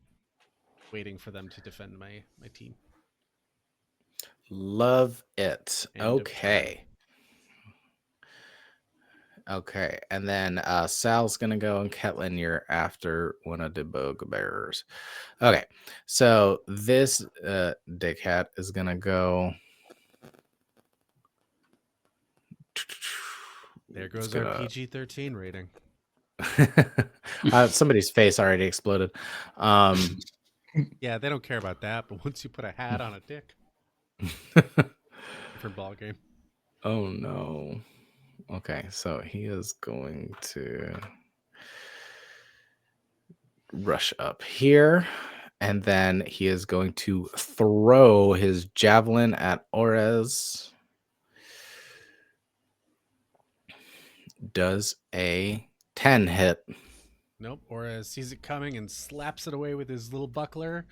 waiting for them to defend my team. Love it. End of Okay. Okay, and then Sal's gonna go, and Catelyn, you're after one of the bugbears. Okay, so this dickhead is gonna go. There goes our PG-13 rating. Somebody's face already exploded. Yeah, they don't care about that, but once you put a hat on a dick, different ball game. Oh no. Okay, so he is going to. rush up here. And then he is going to throw his javelin at Orez. Does a 10 hit? Nope. Or sees it coming and slaps it away with his little buckler,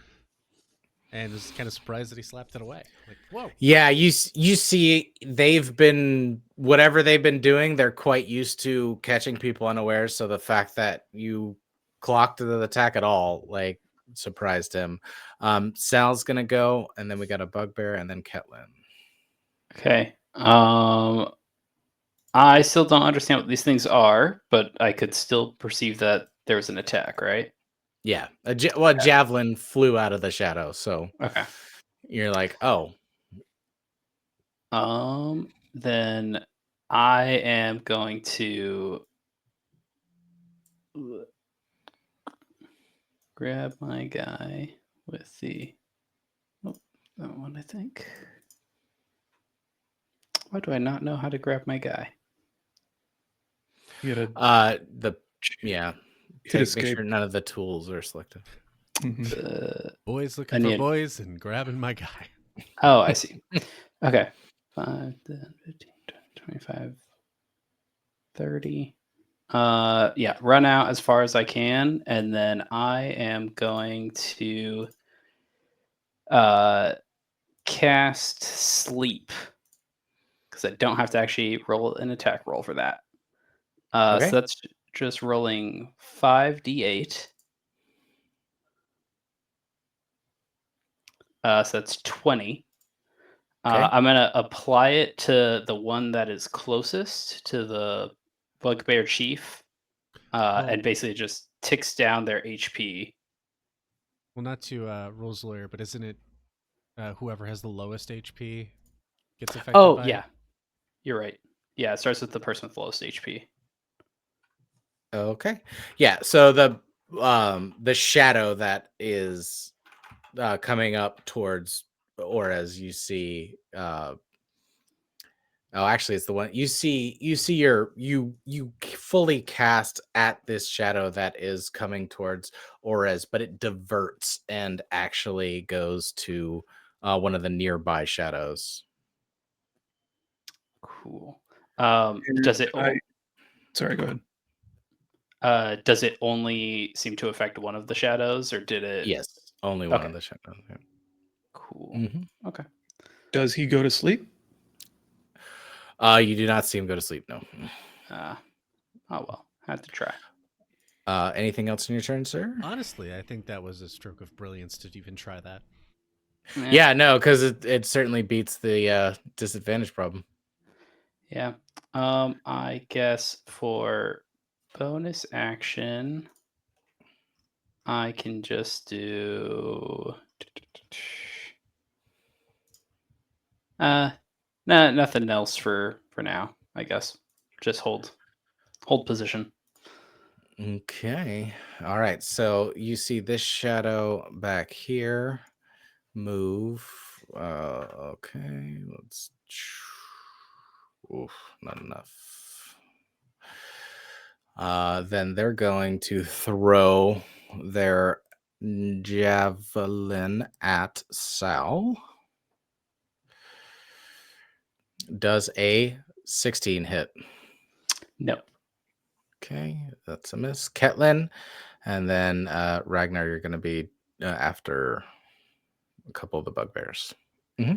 and is kind of surprised that he slapped it away. Like, whoa. Yeah, you see, they've been whatever they've been doing. They're quite used to catching people unawares. So the fact that you clocked the attack at all, like, surprised him. Sal's gonna go, and then we got a bugbear, and then Ketlin. Okay. I still don't understand what these things are, but I could still perceive that there was an attack, right? Yeah, a javelin flew out of the shadow, so Okay. you're like, oh, Then I am going to grab my guy with the that one, I think. Why do I not know how to grab my guy? You gotta yeah. hit Make escape. sure none of the tools are selected. Mhm. Boys I looking for need- boys and grabbing my guy. Oh, I see. Okay. 5, 10, 15, 20, 25, 30. Yeah, run out as far as I can, and then I am going to cast sleep because I don't have to actually roll an attack roll for that. Okay. So that's just rolling 5d8. So that's 20. Okay. I'm going to apply it to the one that is closest to the bugbear chief, and basically just ticks down their HP. Well, not to rules lawyer, but isn't it whoever has the lowest HP gets affected Oh, by yeah. it? You're right. Yeah, it starts with the person with lowest HP. Okay. Yeah. So the shadow that is coming up towards, or as you see, actually it's the one you see you fully cast at this shadow that is coming towards Orez, but it diverts and actually goes to one of the nearby shadows. Cool. Does it Sorry, go ahead. does it only seem to affect one of the shadows, or did it? Yes, only one Okay. of the shadows. Yeah. Cool. Mhm. Okay. Does he go to sleep? You do not see him go to sleep. No. Oh well, had to try. Anything else in your turn, sir? Honestly, I think that was a stroke of brilliance to even try that. Yeah, no, because it certainly beats the disadvantage problem. Yeah. I guess for bonus action, I can just do. Nothing else for now. I guess just hold position. Okay. All right. So you see this shadow back here move. Okay. Let's. Oof, not enough. Then they're going to throw their javelin at Sal. Does a 16 hit? No. Okay, that's a miss. Ketlin, and then Ragnar, you're going to be after a couple of the bugbears. Okay.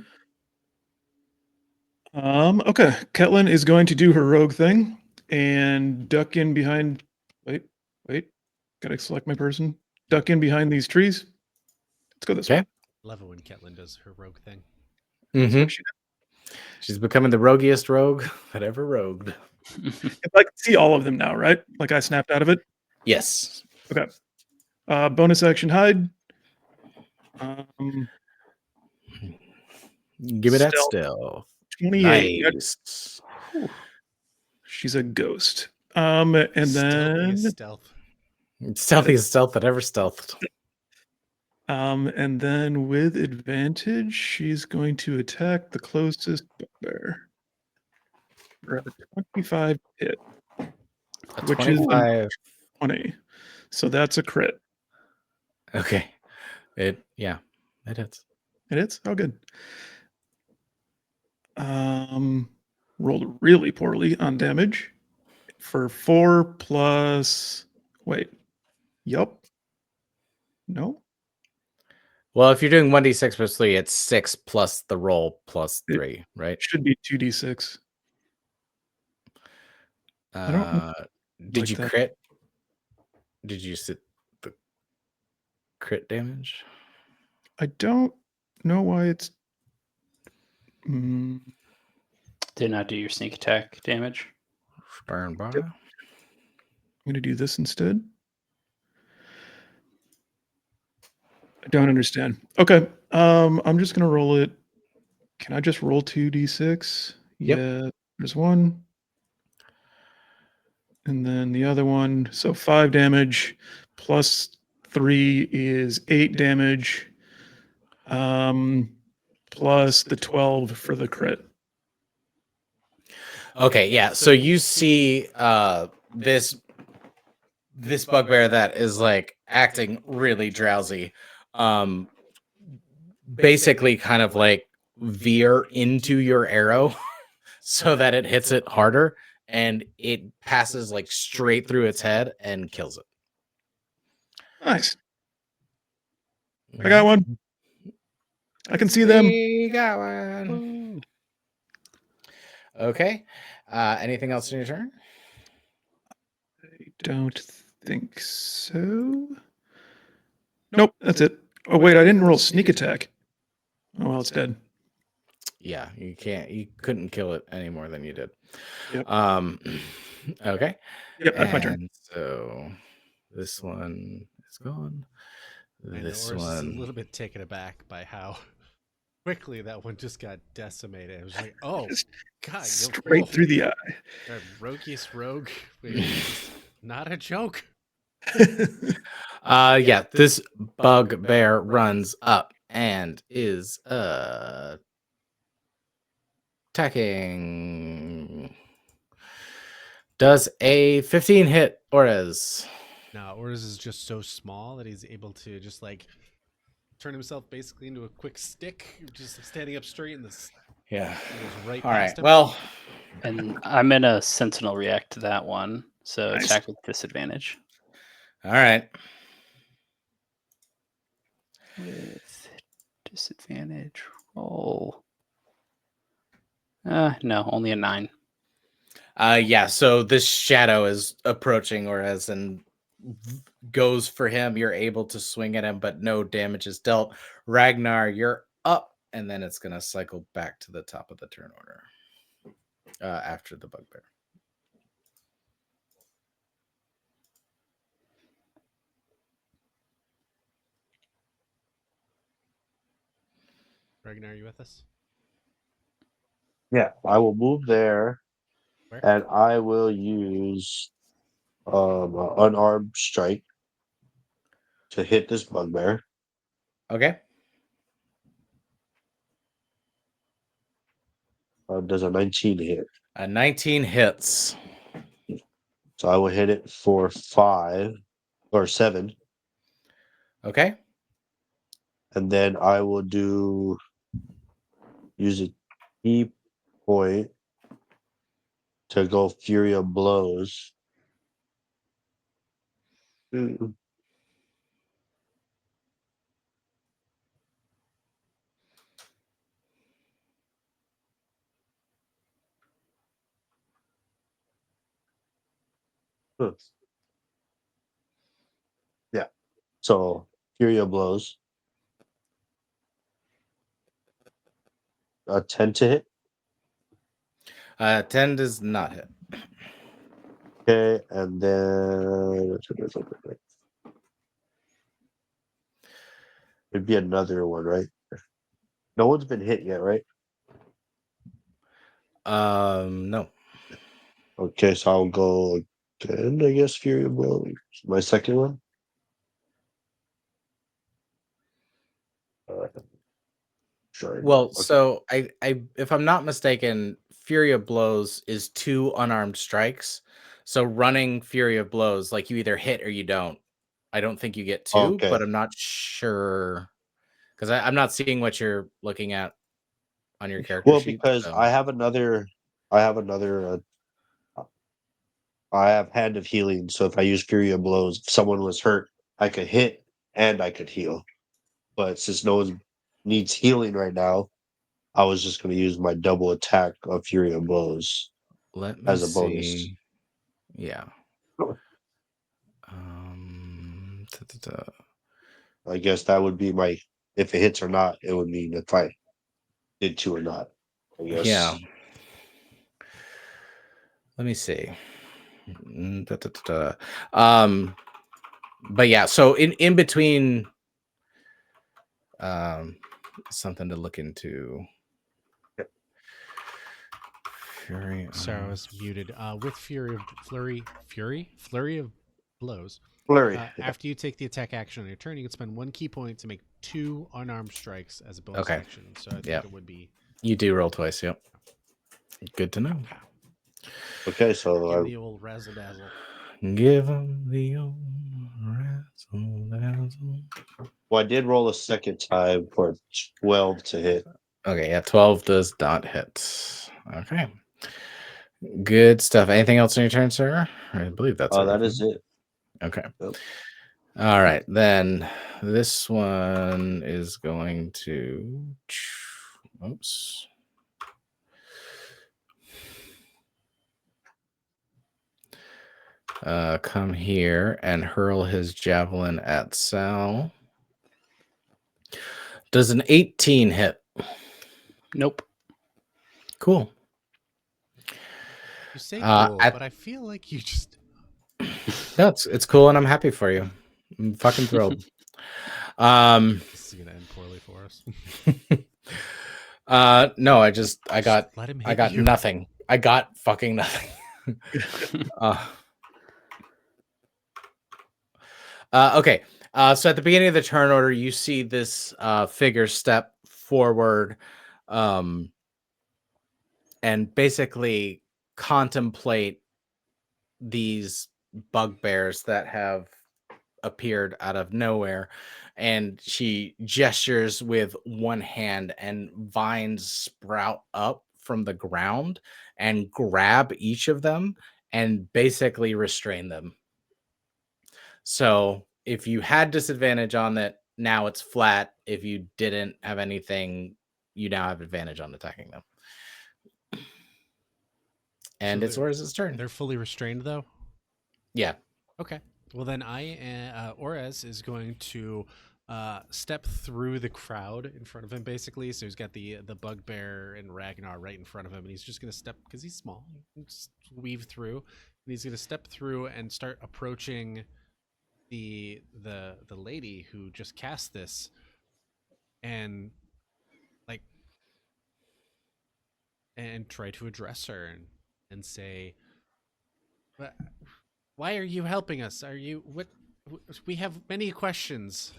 Ketlin is going to do her rogue thing and duck in behind. Wait. Gotta select my person. Duck in behind these trees. Let's go this way. Okay. Love it when Ketlin does her rogue thing. That's Mm-hmm. what she She's becoming the roguiest rogue that ever rogued. did. I can see all of them now, right? Like I snapped out of it. Yes. Okay. Bonus action hide. Give me that Stealth. stealth. 28. Nice. She's a ghost. And then Stealth. Stealthiest stealth that ever stealthed. and then with advantage, she's going to attack the closest bugbear. For a 25 hit, which is 25. 20. So that's a crit. Okay. It hits. It is? Oh, good. Rolled really poorly on damage for 4 plus. Wait. Yup. No. Well, if you're doing 1d6 plus 3, it's 6 plus the roll plus It 3, right? should be 2d6. I don't know Did like you that. crit? Did you sit the crit damage? I don't know why it's. Mm, Did not do your sneak attack damage. Burn by. I'm going to do this instead. I don't understand. Okay. I'm just going to roll it. Can I just roll 2d6? Yep. Yeah. There's one. And then the other one. So 5 damage plus 3 is 8 damage. Plus the 12 for the crit. Okay, yeah. So you see this bugbear that is like acting really drowsy. Basically kind of like veer into your arrow so that it hits it harder, and it passes like straight through its head and kills it. Nice. I got one. I can see them. We got one. Okay. Anything else in your turn? I don't think so. Nope, that's it. Oh, wait, I didn't roll sneak attack. Oh, well, it's dead. Yeah, you couldn't kill it any more than you did. Yep. Okay. Yep, that's my turn. And so this one is gone. I know This Oris is a one. little bit taken aback by how quickly that one just got decimated. It was like, oh, God. Straight through the eye. That roguiest rogue. It's not a joke. Yeah, this bugbear runs up and is attacking. Does a 15 hit Orez? No, Oris is just so small that he's able to just like turn himself basically into a quick stick, just standing up straight in this. Yeah. Goes right All past right. him. Well, And I'm in a sentinel react to that one. So Nice. attack with disadvantage. all right. With disadvantage roll. No, only a 9. Yeah, so this shadow is approaching Orez and goes for him. You're able to swing at him, but no damage is dealt. Ragnar, you're up, and then it's gonna cycle back to the top of the turn order after the bugbear. Ragnar, are you with us? Yeah, I will move there, Where? and I will use unarmed strike to hit this bugbear. Okay. Does a 19 hit? A 19 hits. So I will hit it for 5 or 7, Okay. and then I will use a key point to go Fury of Blows. Yeah. So Fury of Blows. 10 to hit. 10 does not hit. Okay, and then it'd be another one, right? No one's been hit yet, right? No. Okay, so I'll go again, I guess, Fury of Blows. My second one. Sure. Well, Okay. so I if I'm not mistaken, Fury of Blows is 2 unarmed strikes. So running Fury of Blows, like you either hit or you don't. I don't think you get 2, Okay. but I'm not sure because I'm not seeing what you're looking at on your character Well, sheet. because So. I have another. I have Hand of Healing, so if I use Fury of Blows, if someone was hurt, I could hit and I could heal. But since no one needs healing right now, I was just going to use my double attack of Fury of Blows Let me as a bonus. see. Yeah. I guess that would be my. If it hits or not, it would mean if I did 2 or not. I guess. Yeah. Let me see. But yeah, so in between, something to look into. Fury. Sarah was muted. With Flurry of Blows. Flurry. After you take the attack action on your turn, you can spend 1 key point to make 2 unarmed strikes as a bonus Okay. action. So I think it would be. You do roll twice. Yep. Good to know. Okay, so Give him the old razzle dazzle. Give him the old razzle dazzle. well, I did roll a second time for 12 to hit. Okay, yeah, 12 does not hit. Okay. Good stuff. Anything else on your turn, sir? I believe that's That is it. Okay. Yep. All right, then this one is going to. Oops. Come here and hurl his javelin at Sal. Does an 18 hit? Nope. Cool. You say cool, at- but I feel like you just. No, it's cool, and I'm happy for you. I'm fucking thrilled. This is gonna end poorly for us. No, I got Let him hit I got you. nothing. I got fucking nothing. Okay. So at the beginning of the turn order, you see this figure step forward, and basically contemplate these bugbears that have appeared out of nowhere. And she gestures with one hand, and vines sprout up from the ground and grab each of them and basically restrain them. So if you had disadvantage on that, now it's flat. If you didn't have anything, you now have advantage on attacking them. And So it's Orez's turn. They're fully restrained, though? Yeah. Okay. Well, then Orez is going to step through the crowd in front of him, basically. So he's got the bugbear and Ragnar right in front of him, and he's just going to step, because he's small, just weave through, and he's going to step through and start approaching the lady who just cast this, and try to address her and say, why are you helping us? Are you what? We have many questions.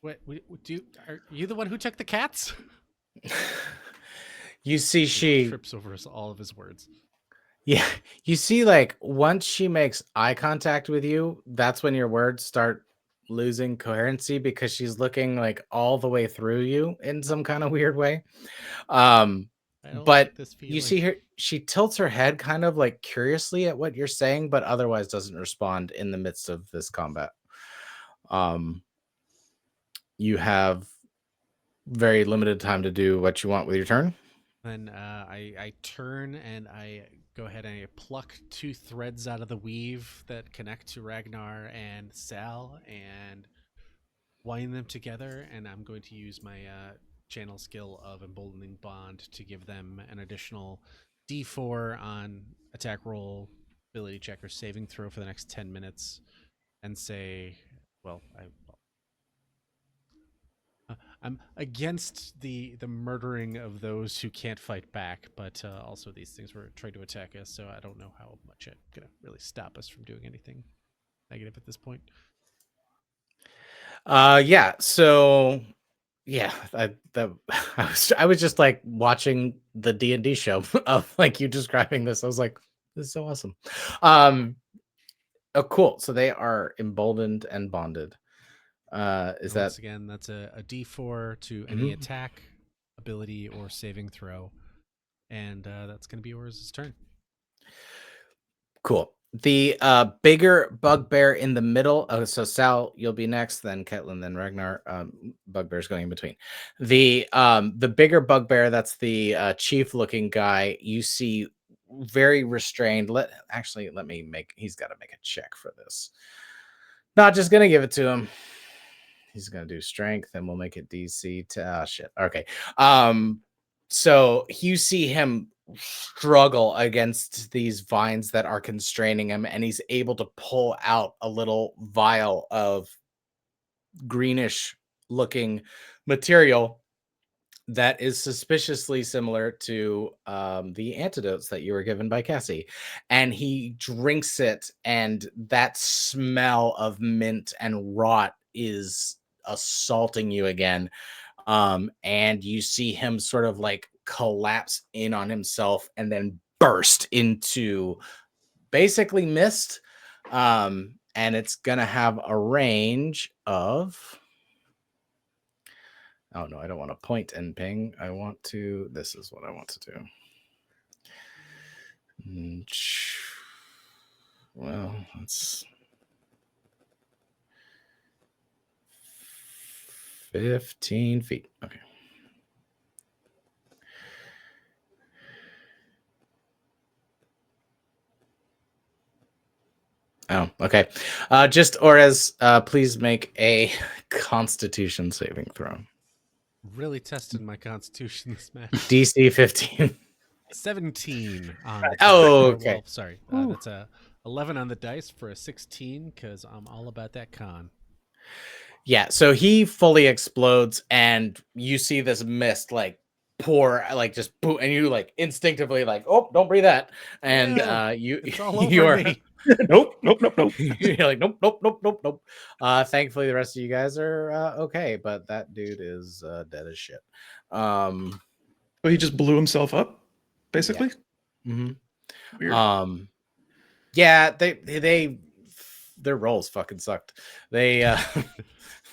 What are you the one who took the cats? You see, she trips over all of his words. Yeah, you see, like, once she makes eye contact with you, that's when your words start losing coherency, because she's looking like all the way through you in some kind of weird way. I don't But like this you feeling. see her, she tilts her head kind of like curiously at what you're saying, but otherwise doesn't respond in the midst of this combat. You have very limited time to do what you want with your turn. Then I turn and I go ahead and I pluck 2 threads out of the weave that connect to Ragnar and Sal and wind them together, and I'm going to use my channel skill of Emboldening Bond to give them an additional D4 on attack roll, ability check, or saving throw for the next 10 minutes, and say, well, I'm against the murdering of those who can't fight back, but also these things were trying to attack us, so I don't know how much it's gonna really stop us from doing anything negative at this point. Yeah. So yeah, I was just like watching the D&D show of like you describing this. I was like, this is so awesome. Oh, cool. So they are emboldened and bonded. Is And that once again, that's a D4 to any Mhm. attack, ability, or saving throw, and that's going to be Orz's turn. cool? The bigger bugbear in the middle. So Sal, you'll be next, then Ketlin, then Ragnar. Bugbear's going in between. The bigger bugbear, that's the chief looking guy. You see very restrained. Let me make. He's got to make a check for this. Not just gonna give it to him. He's gonna do strength, and we'll make it DC to shit. Okay. So you see him struggle against these vines that are constraining him, and he's able to pull out a little vial of greenish looking material that is suspiciously similar to the antidotes that you were given by Cassie. And he drinks it, and that smell of mint and rot is assaulting you again. And you see him sort of like collapse in on himself and then burst into basically mist. And it's gonna have a range of. Oh no, I don't want to point and ping. I want to. This is what I want to do. Well, that's 15 feet. Okay. Oh, okay. Just Orez, please make a Constitution saving throw. Really tested my constitution this match. DC 15. 17 on the die. Oh, Or, okay. well, sorry. That's a 11 on the dice for a 16 because I'm all about that con. Yeah, so he fully explodes, and you see this mist like pour, like just boom, and you like instinctively like, oh, don't breathe that, and Ew, it's all over you're me. Nope. you're like, nope, nope, nope, nope, nope. Thankfully, the rest of you guys are okay, but that dude is dead as shit. So he just blew himself up, basically. Mhm. Weird. Yeah, they their rolls fucking sucked. They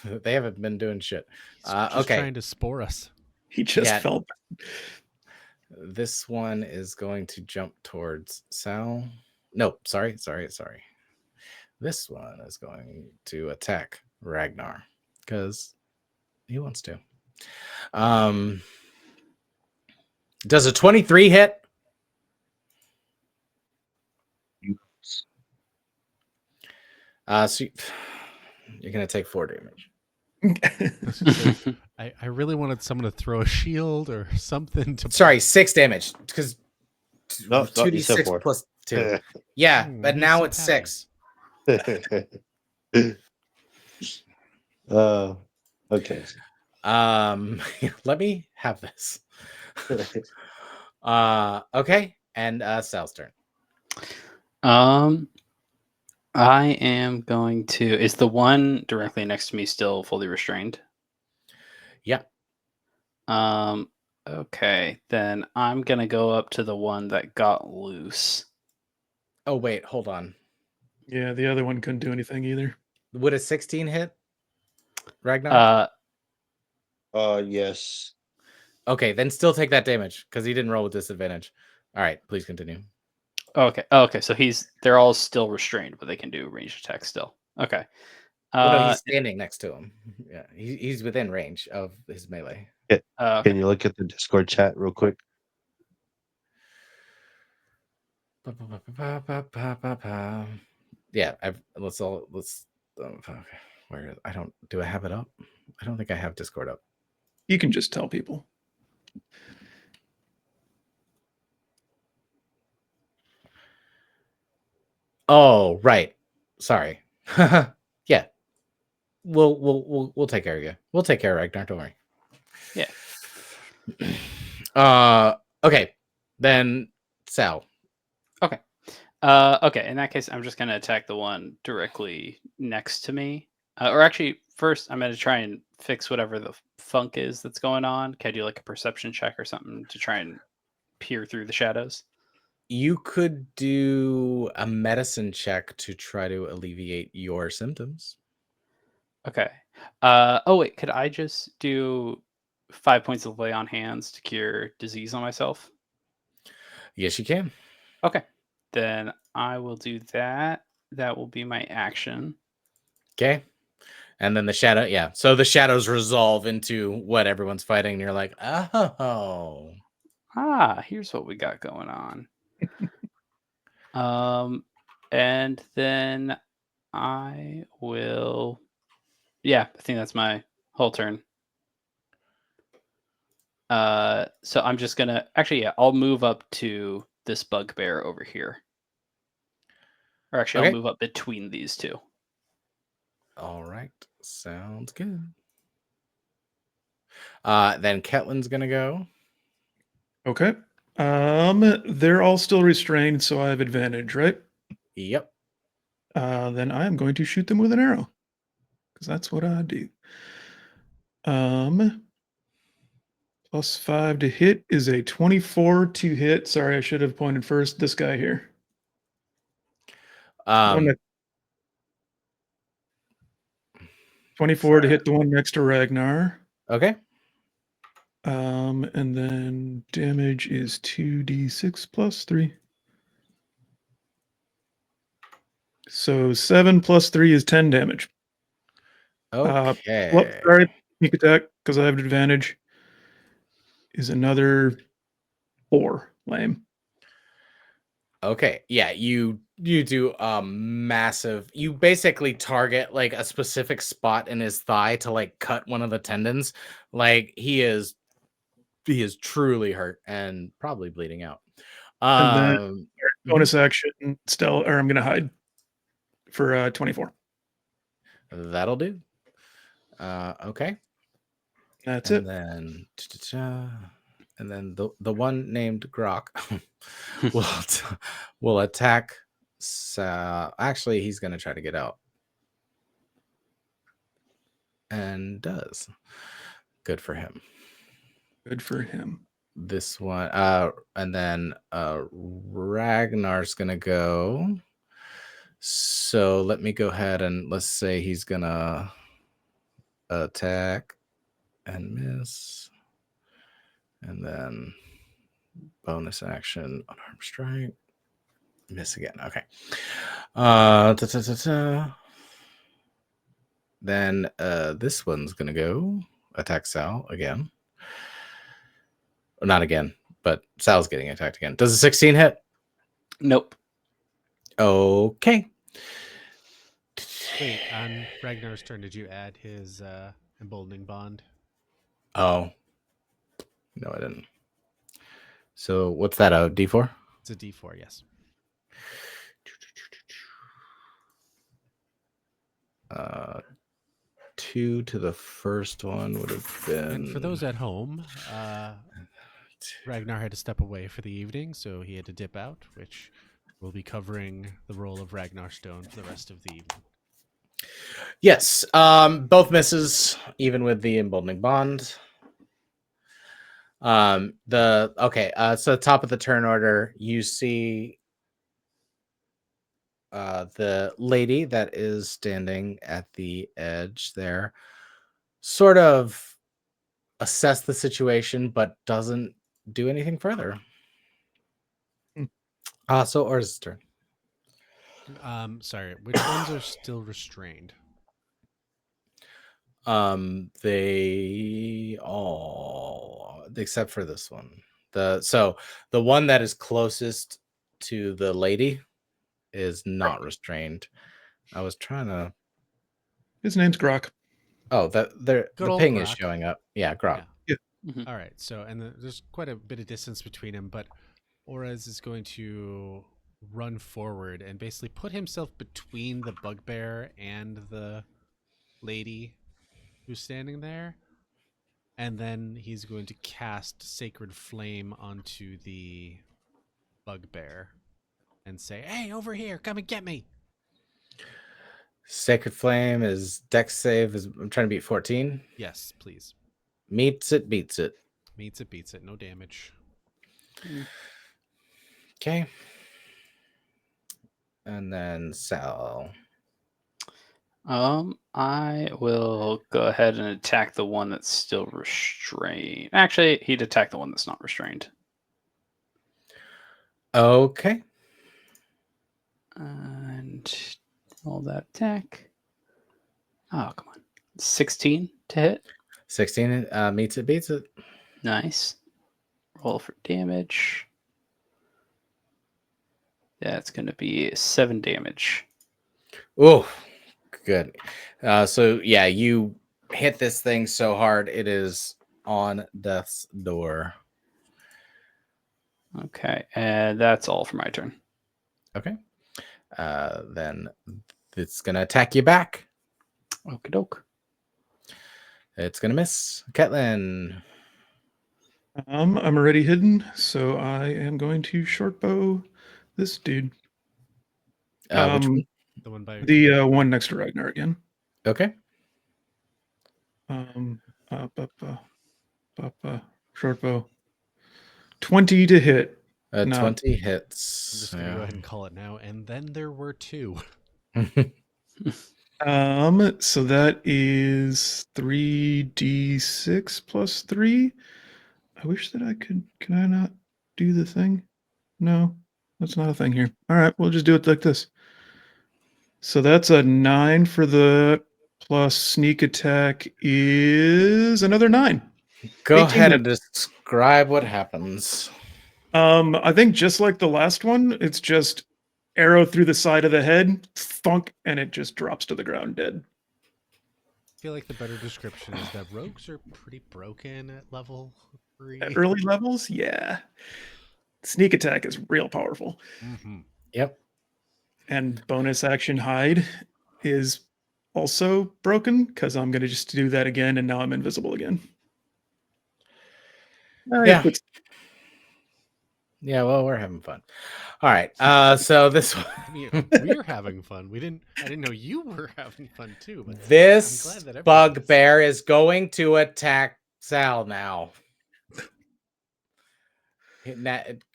they haven't been doing shit. He's just Okay. trying to spore us. He just yeah. felt. This one is going to jump towards Sal. No, sorry. This one is going to attack Ragnar because he wants to. Does a 23 hit? So you're gonna take 4 damage. I really wanted someone to throw a shield or something to. Sorry, 6 damage because No, you said 2d6 4. plus 2. Yeah, but he's now so it's happy. 6. Okay. Let me have this. Okay, and Sal's turn. I am going to. Is the one directly next to me still fully restrained? Yeah. Okay, then I'm gonna go up to the one that got loose. Oh wait, hold on. Yeah, the other one couldn't do anything either. Would a 16 hit, Ragnar? Yes. Okay, then still take that damage because he didn't roll with disadvantage. All right, please continue. Okay. So they're all still restrained, but they can do ranged attacks still. Okay. Well, no, he's standing next to him. Yeah, he's within range of his melee. Okay. Okay. Can you look at the Discord chat real quick? Yeah, let's. Okay, where do I have it up? I don't think I have Discord up. You can just tell people. Oh, right. Sorry. Yeah. We'll take care of you. We'll take care of Ragnar, don't worry. Yeah. Okay. Then Sal. Okay. In that case, I'm just gonna attack the one directly next to me. Or actually, first, I'm gonna try and fix whatever the funk is that's going on. Can I do like a perception check or something to try and peer through the shadows? You could do a medicine check to try to alleviate your symptoms. Okay. Oh wait, could I just do 5 points of lay on hands to cure disease on myself? Yes, you can. Okay. Then I will do that. That will be my action. Okay. And then the shadow, yeah. So the shadows resolve into what everyone's fighting, and you're like, oh. Ah, here's what we got going on. And then I will. Yeah, I think that's my whole turn. So I'm just gonna actually, yeah, I'll move up to this bugbear over here, or actually, I'll Okay. move up between these two. All right. Sounds good. Then Ketlin's gonna go. Okay. They're all still restrained, so I have advantage, right? Yep. Then I am going to shoot them with an arrow, because that's what I do. +5 to hit is a 24 to hit. Sorry, I should have pointed first. This guy here. The one Um, that 24 to sorry. hit the one next to Ragnar. Okay. And then damage is 2d6 plus 3. So 7 plus 3 is 10 damage. Okay. Sorry, sneak attack, because I have advantage, is another 4. Lame. Okay. Yeah, you do a massive, you basically target like a specific spot in his thigh to like cut one of the tendons. Like he is truly hurt and probably bleeding out. And then Mhm. bonus action, or I'm going to hide for 24. That'll do. Okay. That's And it. then and then the one named Grok will attack. Actually, he's gonna try to get out, and does. Good for him. Good for him. This one, and then Ragnar's gonna go. So let me go ahead and let's say he's gonna attack and miss, and then bonus action unarmed strike. Miss again. Okay. Then this one's gonna go attack Sal again. Not again, but Sal's getting attacked again. Does a 16 hit? Nope. Okay. Wait, on Ragnar's turn, did you add his emboldening bond? Oh. No, I didn't. So what's that? A D4? It's a D4, yes. 2 to the first one would have been. And for those at home, Ragnar had to step away for the evening, so he had to dip out, which will be covering the role of Ragnar Stone for the rest of the evening. Yes. Both misses, even with the emboldening bond. So top of the turn order, you see the lady that is standing at the edge there sort of assess the situation but doesn't do anything further. So Orz's turn. Sorry, which ones are still restrained? They all except for this one. The one that is closest to the lady is not restrained. I was trying to. His name's Grok. Oh, the old ping is Grok. showing up. Yeah, Grok. All right. So, and there's quite a bit of distance between him, but Orez is going to run forward and basically put himself between the bugbear and the lady who's standing there. And then he's going to cast Sacred Flame onto the bugbear and say, "Hey, over here, come and get me." Sacred Flame is Dex save. I'm trying to beat 14. Yes, please. Meets it, beats it. Meets it, beats it. No damage. Okay. And then Sal. I will go ahead and attack the one that's still restrained. Actually, he'd attack the one that's not restrained. Okay. And roll that attack. Oh, come on. 16 to hit. 16 meets it, beats it. Nice. Roll for damage. That's going to be 7 damage. Oh, good. So yeah, you hit this thing so hard it is on death's door. Okay, and that's all for my turn. Okay. Then it's gonna attack you back. Okie doke. It's gonna miss. Ketlin. I'm already hidden, so I am going to short bow this dude. Which Um, one? The one by The one next to Ragnar again. Okay. Short bow. 20 to hit. Not- 20 I'm hits. just gonna go ahead and call it now. And then there were 2. So that is 3d6 plus 3. I wish that I could. Can I not do the thing? No, that's not a thing here. All right, we'll just do it like this. So that's a 9 for the plus sneak attack is another 9. Go 18 ahead hits. and describe what happens. I think just like the last one, it's just arrow through the side of the head, thunk, and it just drops to the ground dead. I feel like the better description is that rogues are pretty broken at level 3. At early levels, yeah. Sneak attack is real powerful. Mm-hmm. Yep. And bonus action hide is also broken because I'm going to just do that again and now I'm invisible again. Yeah. It's- Yeah, well, we're having fun. All right. So this one. I mean, we're having fun. I didn't know you were having fun too. But I'm This glad that everybody is. bugbear is going to attack Sal now.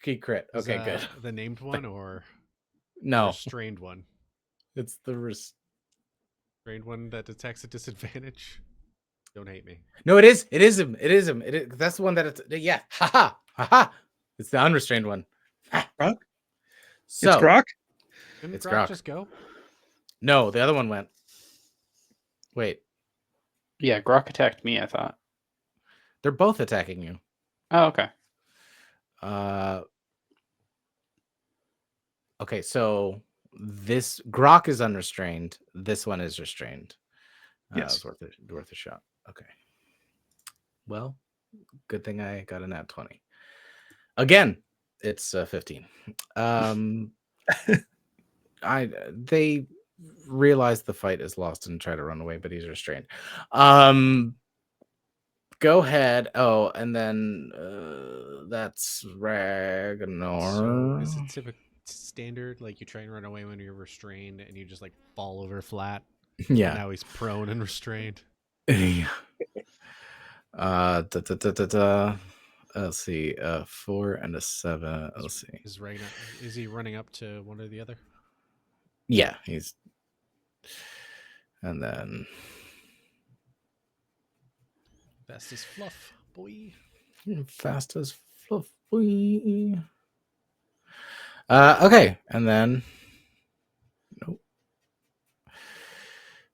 Key crit. Is, Okay, good. The named one or No, restrained one? it's the Restrained one that detects a disadvantage. Don't hate me. no. It is. It is him. It is him. That's the one that it's. Yeah. Ha ha. It's the unrestrained one. Grok? So it's Grok? Didn't It's Grok Grok. just go? no, the other one went. Wait, Yeah, Grok attacked me, I thought. they're both attacking you. Oh, okay. Okay, so this Grok is unrestrained. This one is restrained. Yes. It's worth a shot. Okay. Well, good thing I got a nat 20. Again, it's 15. They realize the fight is lost and try to run away, but he's restrained. Go ahead. Oh, and then that's Ragnar. So is it typical standard like you try and run away when you're restrained and you just like fall over flat? Yeah. Now he's prone and restrained. Yeah. Let's see. 4 and a 7. Let's see. Is he running up to one or the other? Yeah, he's. And then Fast as fluff, boy. fast as fluffy. Okay, and then nope.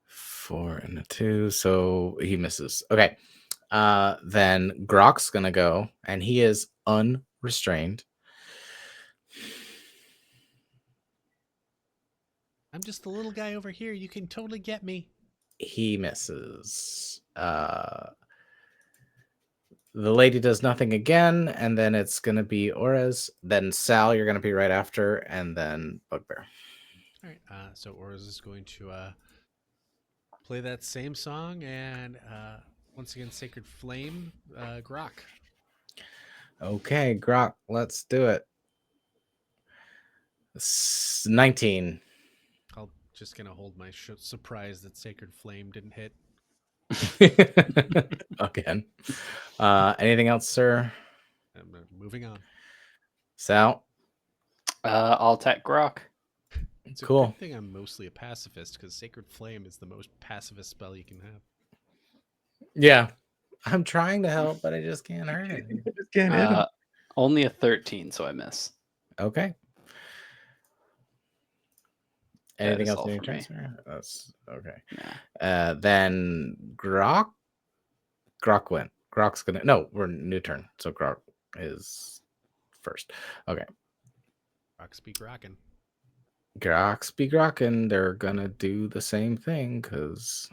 4 and a 2, so he misses. Okay. Then Grok's gonna go, and he is unrestrained. I'm just the little guy over here. You can totally get me. He misses. The lady does nothing again, and then it's gonna be Orez. Then Sal, you're gonna be right after, and then Bugbear. All right. So Orez is going to play that same song, and once again, Sacred Flame, Grok. Okay, Grok, let's do it. 19. I'm just gonna hold my surprise that Sacred Flame didn't hit. Again. Anything else, sir? I'm moving on. Sal? I'll attack Grok. It's a Cool. good thing I'm mostly a pacifist because Sacred Flame is the most pacifist spell you can have. Yeah. I'm trying to help, but I just can't hurt it. Just can't hit him. Only a 13, so I miss. Okay. That Anything is else all in your for turn, me. sir? That's okay. Yeah. Then Grok. Grok went. Grok's gonna. No, we're new turn. So Grok is first. Okay. Rocks be rocking. Groks be grokking. They're gonna do the same thing because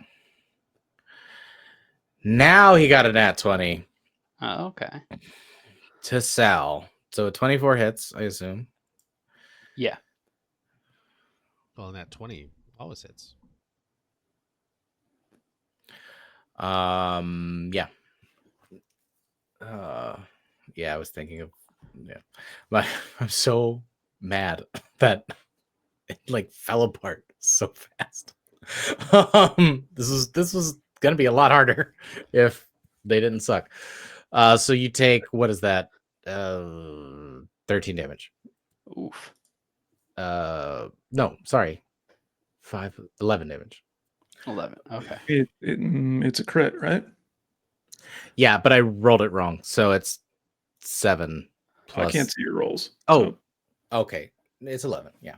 now he got a nat 20 Oh, okay. to Sal. So 24 hits, I assume. Yeah. Well, and that 20 always hits. Yeah. Yeah, I was thinking of but I'm so mad that it like fell apart so fast. This was gonna be a lot harder if they didn't suck. So you take what is that? 13 damage. Oof. No, sorry. 11 damage. 11. Okay. It's a crit, right? Yeah, but I rolled it wrong. So it's 7 plus. I can't see your rolls. Oh, okay. It's 11. Yeah.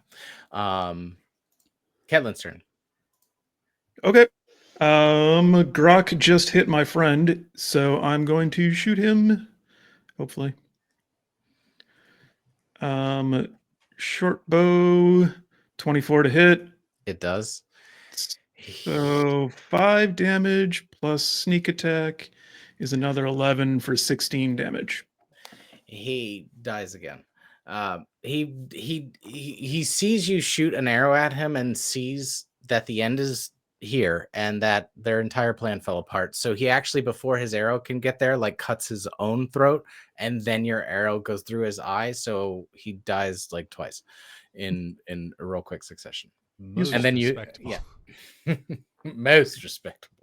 Catelyn's turn. Okay. Grok just hit my friend, so I'm going to shoot him. Hopefully. Short bow, 24 to hit. It does. So 5 damage plus sneak attack is another 11 for 16 damage. He dies again. He sees you shoot an arrow at him and sees that the end is here and that their entire plan fell apart. So he actually, before his arrow can get there, like cuts his own throat, and then your arrow goes through his eye. So he dies like twice in a real quick succession. Most And then you, respectable. yeah, most respectable.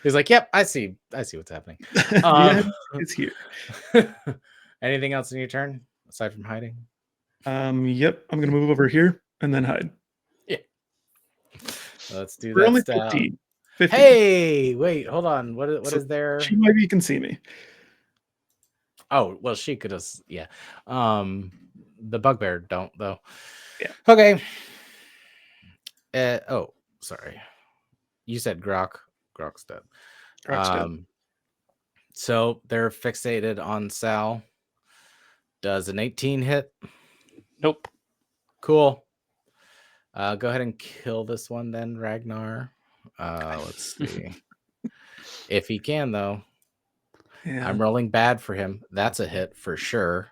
He's like, "Yep, I see what's happening." Yeah, it's here. Anything else in your turn aside from hiding? Yep, I'm gonna move over here and then hide. Yeah. Let's do We're that. only Style. 15. 15. Hey, wait, hold on. What So is there? She maybe can see me. Oh, well, she could have. Yeah. The bugbear don't though. Yeah. Okay. Oh, sorry. You said Grok. Grok's dead. Grok's dead. So they're fixated on Sal. Does an 18 hit? Nope. Cool. Go ahead and kill this one then, Ragnar. Let's see. If he can, though. Yeah. I'm rolling bad for him. That's a hit for sure.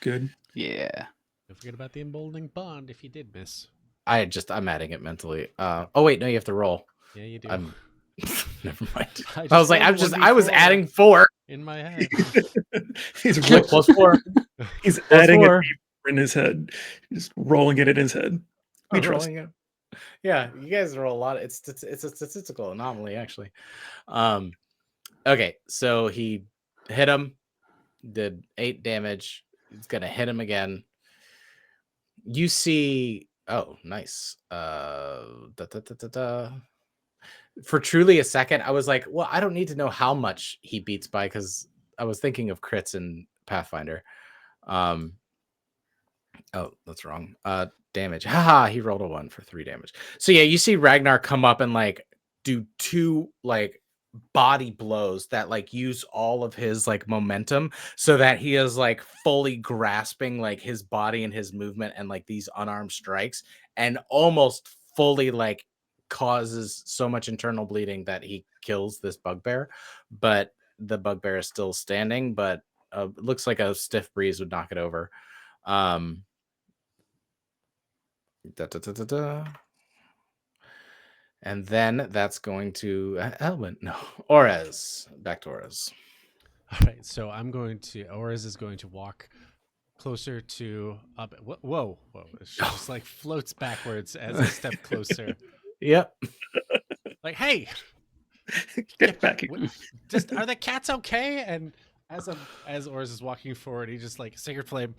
Good. Yeah. Don't forget about the emboldening bond if you did miss. I'm adding it mentally. Oh wait, no, you have to roll. Yeah, you do. Never mind. I I was like, rolled I was 1d4 adding 4. in my head. He's Like, plus 4. He's Plus adding 4. it in his head, just rolling it in his head. We trust. Rolling it. Yeah, you guys roll a lot. It's a statistical anomaly, actually. Okay, so he hit him, did 8 damage. He's gonna hit him again. You see, oh, nice. For truly a second, I was like, well, I don't need to know how much he beats by because I was thinking of crits in Pathfinder. Oh, that's wrong. Damage. Haha, he rolled a 1 for 3 damage. So yeah, you see Ragnar come up and like do 2 like body blows that like use all of his like momentum so that he is like fully grasping like his body and his movement and like these unarmed strikes and almost fully like causes so much internal bleeding that he kills this bugbear, but the bugbear is still standing, but looks like a stiff breeze would knock it over. And then that's going to Elwin. No, Orez. Back to Orez. All right, so Orez is going to walk closer to up. Whoa! She just like floats backwards as I step closer. Yep. Like, hey, Get back here. just are the cats okay? And as Oris is walking forward, he just like sacred flame,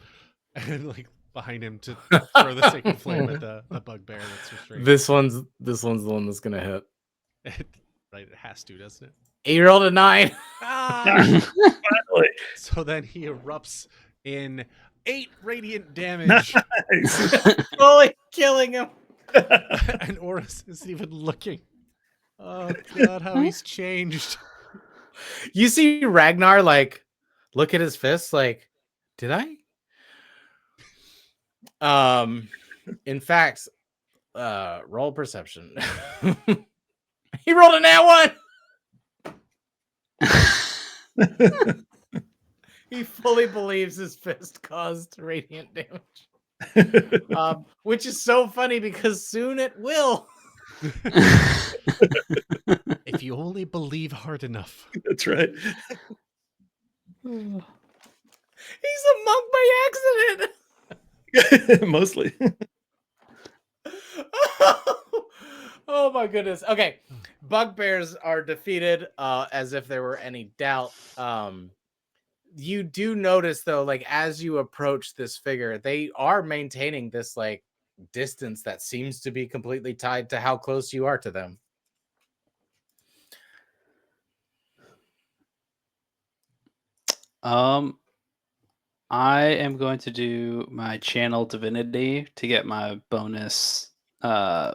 and like behind him to throw the sacred flame at the bugbear that's restrained. This one's the one that's gonna hit. Right, it has to, doesn't it? He rolled a 9. Ah! Finally. So then he erupts in 8 radiant damage, Nice. Fully killing him. and Oris isn't even looking. Oh god, how he's changed. You see Ragnar like look at his fists like, did I? In fact, roll perception. He rolled a nat 1. He fully believes his fist caused radiant damage. Which is so funny because soon it will. If you only believe hard enough. That's right. He's a monk by accident. Mostly. Oh my goodness. Okay. Bugbears are defeated as if there were any doubt. You do notice though, like as you approach this figure, they are maintaining this like distance that seems to be completely tied to how close you are to them. I am going to do my channel divinity to get my bonus. Oh,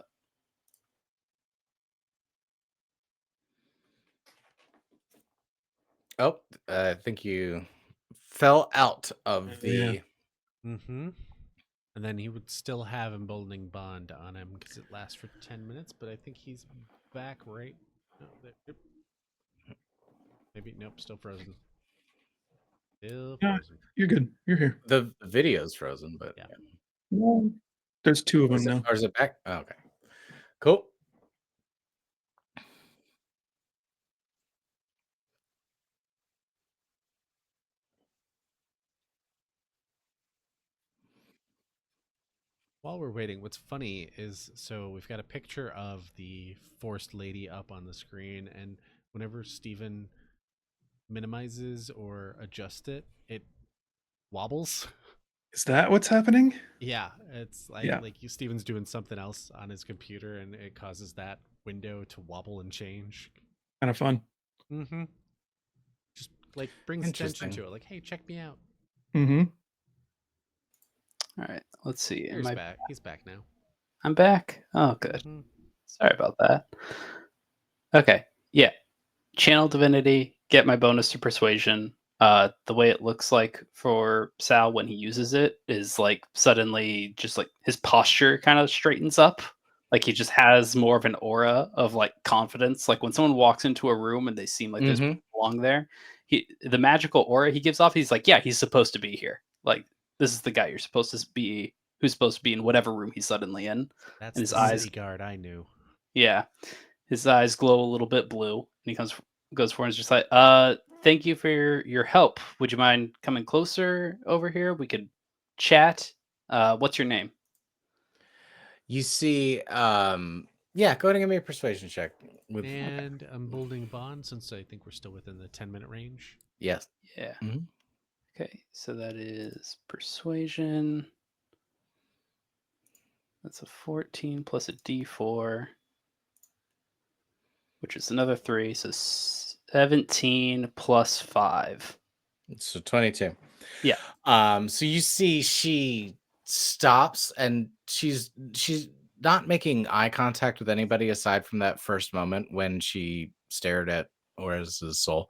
I think you fell out of the. Yeah. Mm-hmm. And then he would still have emboldening bond on him because it lasts for 10 minutes, but I think he's back right. No, yep. Maybe nope, still frozen. Still Yeah. frozen. You're good. You're here. The video's frozen, but Yeah. Well, there's 2 of Or them is it, now. or is it back? Oh, okay. Cool. While we're waiting, what's funny is so we've got a picture of the forced lady up on the screen, and whenever Steven minimizes or adjusts it, it wobbles. Is that what's happening? Yeah, it's like Yeah. like Steven's doing something else on his computer, and it causes that window to wobble and change. Kind of fun. Mm-hmm. Just like brings attention Interesting. to it. Like, hey, check me out. Mm-hmm. All right, let's see. Here's back. He's back now. I'm back. Oh, good. Mhm. Sorry about that. Okay, yeah. Channel divinity. Get my bonus to persuasion. The way it looks like for Sal when he uses it is like suddenly just like his posture kind of straightens up. Like he just has more of an aura of like confidence. Like when someone walks into a room and they seem like there's Mhm. people belong there, the magical aura he gives off, he's like, yeah, he's supposed to be here. Like this is the guy you're supposed to be, who's supposed to be in whatever room he's suddenly in. That's And his the eyes, city guard I knew. yeah, his eyes glow a little bit blue, and he goes forward and is just like, thank you for your help. Would you mind coming closer over here? We could chat. What's your name? You see, yeah, go ahead and give me a persuasion check. With And emboldening bond, since I think we're still within the 10-minute range. yes, Yeah. Mhm. Okay, so that is persuasion. That's a 14 plus a d4, which is another 3, so 17 plus 5. So 22. Yeah. So you see she stops and she's not making eye contact with anybody aside from that first moment when she stared at Oris's soul.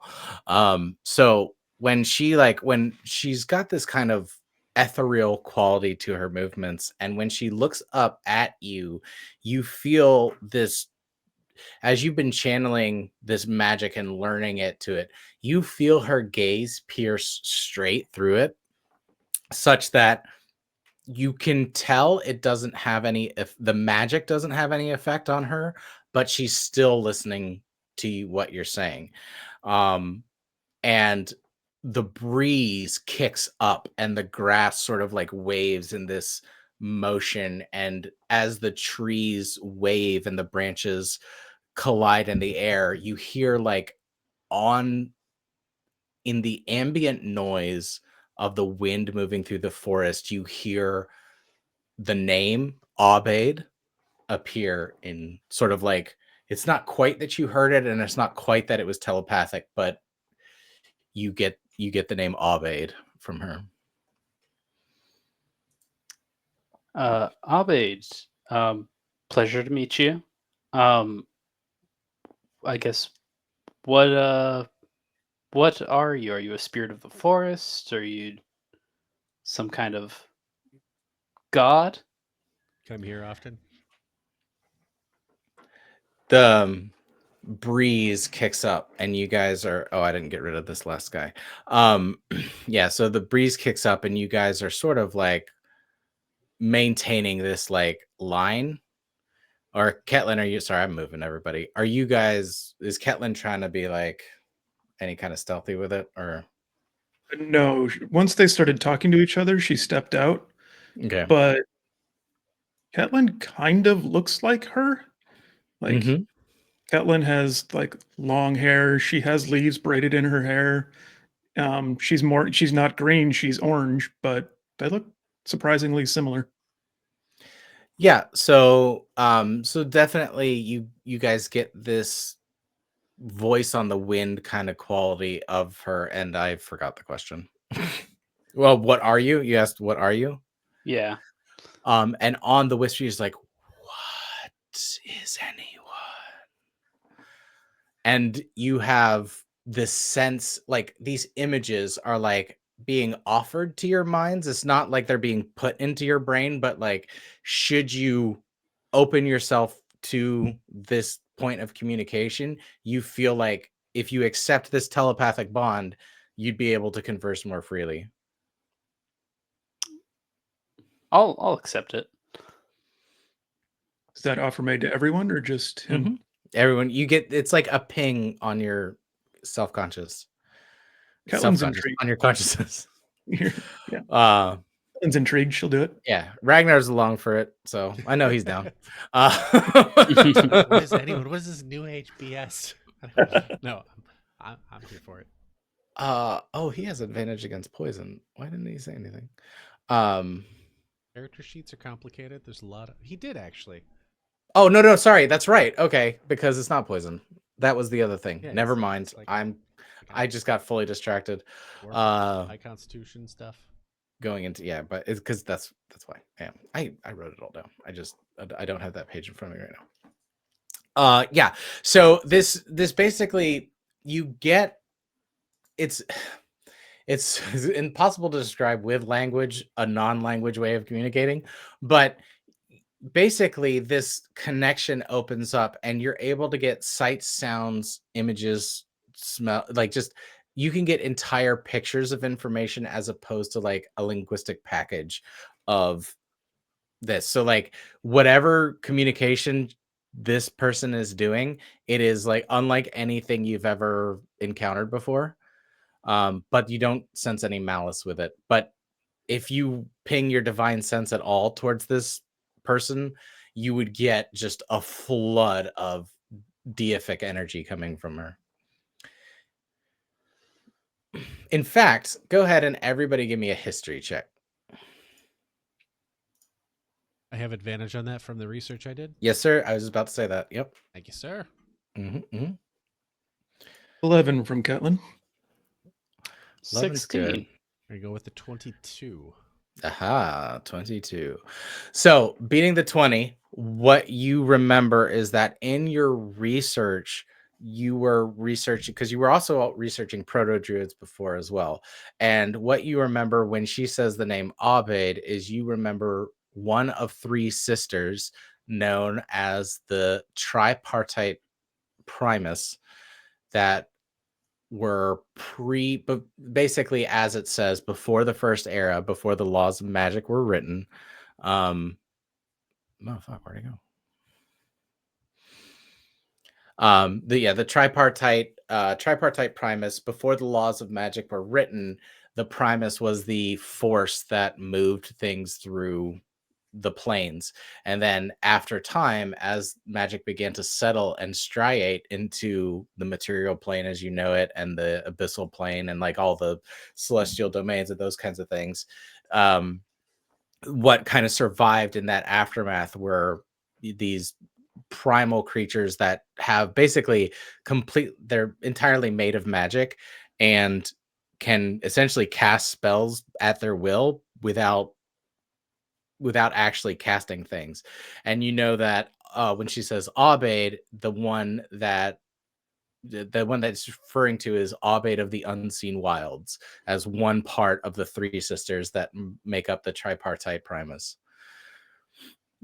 So when she's got this kind of ethereal quality to her movements, and when she looks up at you, you feel this as you've been channeling this magic and learning you feel her gaze pierce straight through it, such that you can tell it doesn't have any, if the magic doesn't have any effect on her, but she's still listening to what you're saying. And the breeze kicks up and the grass sort of like waves in this motion. And as the trees wave and the branches collide in the air, you hear like on in the ambient noise of the wind moving through the forest, you hear the name Abed appear in sort of like, it's not quite that you heard it, and it's not quite that it was telepathic, but you get the name Abed from her. Abed, pleasure to meet you. I guess what are you? Are you a spirit of the forest? Are you some kind of god? Come here often. The breeze kicks up, and you guys are, oh, I didn't get rid of this last guy. Yeah, so the breeze kicks up, and you guys are sort of like maintaining this like line. Or Ketlin, are you, sorry, I'm moving everybody. Are you guys, is Ketlin trying to be like any kind of stealthy with it, or? No, once they started talking to each other, she stepped out. Okay. But Catelyn kind of looks like her. Like Mhm. Catelyn has like long hair. She has leaves braided in her hair. She's not green, she's orange, but they look surprisingly similar. Yeah, so so definitely you guys get this voice on the wind kind of quality of her, and I forgot the question. Well, what are you? You asked what are you? Yeah. And on the whisper is like, what is anyone? And you have this sense, like these images are like being offered to your minds. It's not like they're being put into your brain, but like, should you open yourself to this point of communication, you feel like if you accept this telepathic bond, you'd be able to converse more freely. I'll accept it. Is that offer made to everyone or just him? Mhm. Everyone, you get, it's like a ping on your self-conscious, Catelyn's intrigued. on your consciousness. Yeah. Uh, Catelyn's intrigued. She'll do it. yeah, Ragnar's along for it, so I know he's down. What is anyone? What is this new HBS? No, I'm here for it. Oh, he has advantage against poison. Why didn't he say anything? Character sheets are complicated. There's a lot of. He did actually. Oh no, sorry, that's right. Okay, because it's not poison. That was the other thing. Yeah, Never it's mind. like I just got fully distracted. high constitution stuff. Going into, yeah, but it's because that's why I wrote it all down. I don't have that page in front of me right now. Yeah, so this basically, you get, it's impossible to describe with language, a non-language way of communicating, but basically this connection opens up and you're able to get sights, sounds, images, smell, like just, you can get entire pictures of information as opposed to like a linguistic package of this. So like whatever communication this person is doing, it is like unlike anything you've ever encountered before. But you don't sense any malice with it. But if you ping your divine sense at all towards this person, you would get just a flood of deific energy coming from her. In fact, go ahead and everybody give me a history check. I have advantage on that from the research I did. Yes, sir. I was about to say that. Yep. Thank you, sir. 11 from Catelyn. 11's good. 16. I go with the 22. Aha, 22. So beating the 20, what you remember is that in your research, you were researching, because you were also researching proto-druids before as well. And what you remember when she says the name Abed is you remember one of three sisters known as the tripartite primus that were but basically, as it says, before the first era, before the laws of magic were written. Oh fuck, where'd it go? The tripartite primus, before the laws of magic were written, the primus was the force that moved things through the planes. And then after time, as magic began to settle and striate into the material plane as you know it, and the abyssal plane, and like all the celestial domains and those kinds of things, what kind of survived in that aftermath were these primal creatures that have basically they're entirely made of magic and can essentially cast spells at their will without actually casting things. And you know that when she says Aubade, the one that's referring to is Aubade of the Unseen Wilds, as one part of the three sisters that make up the tripartite primus,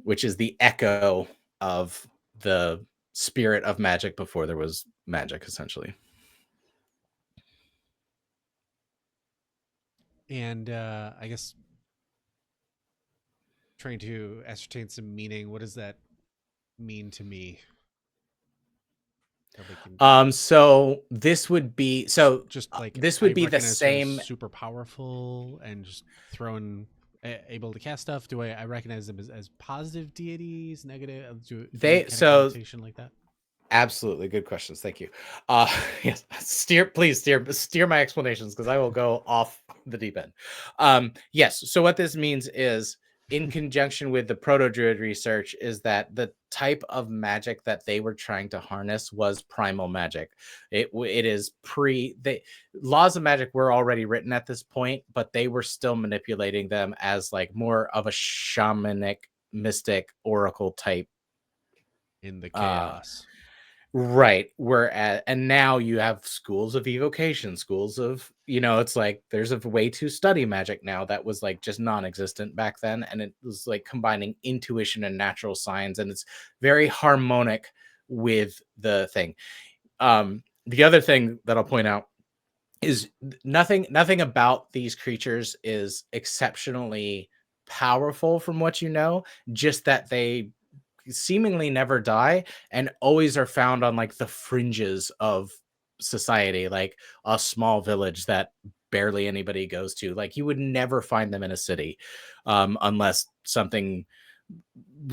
which is the echo of the spirit of magic before there was magic, essentially. And I guess trying to ascertain some meaning. What does that mean to me? So this would be just like this would I be the recognize her as same. super powerful and just able to cast stuff. Do I recognize them as positive deities, negative? Connotation like that. Absolutely, good questions. Thank you. Yes, please steer my explanations, because I will go off the deep end. Yes. So what this means is, in conjunction with the proto-druid research, is that the type of magic that they were trying to harness was primal magic. It is the laws of magic were already written at this point, but they were still manipulating them as like more of a shamanic, mystic, oracle type in the chaos. Right. And now you have schools of evocation, schools of, it's like there's a way to study magic now that was like just non-existent back then. And it was like combining intuition and natural science, and it's very harmonic with the thing. The other thing that I'll point out is nothing about these creatures is exceptionally powerful from what you know, just that they seemingly never die and always are found on like the fringes of society, like a small village that barely anybody goes to. Like you would never find them in a city, unless something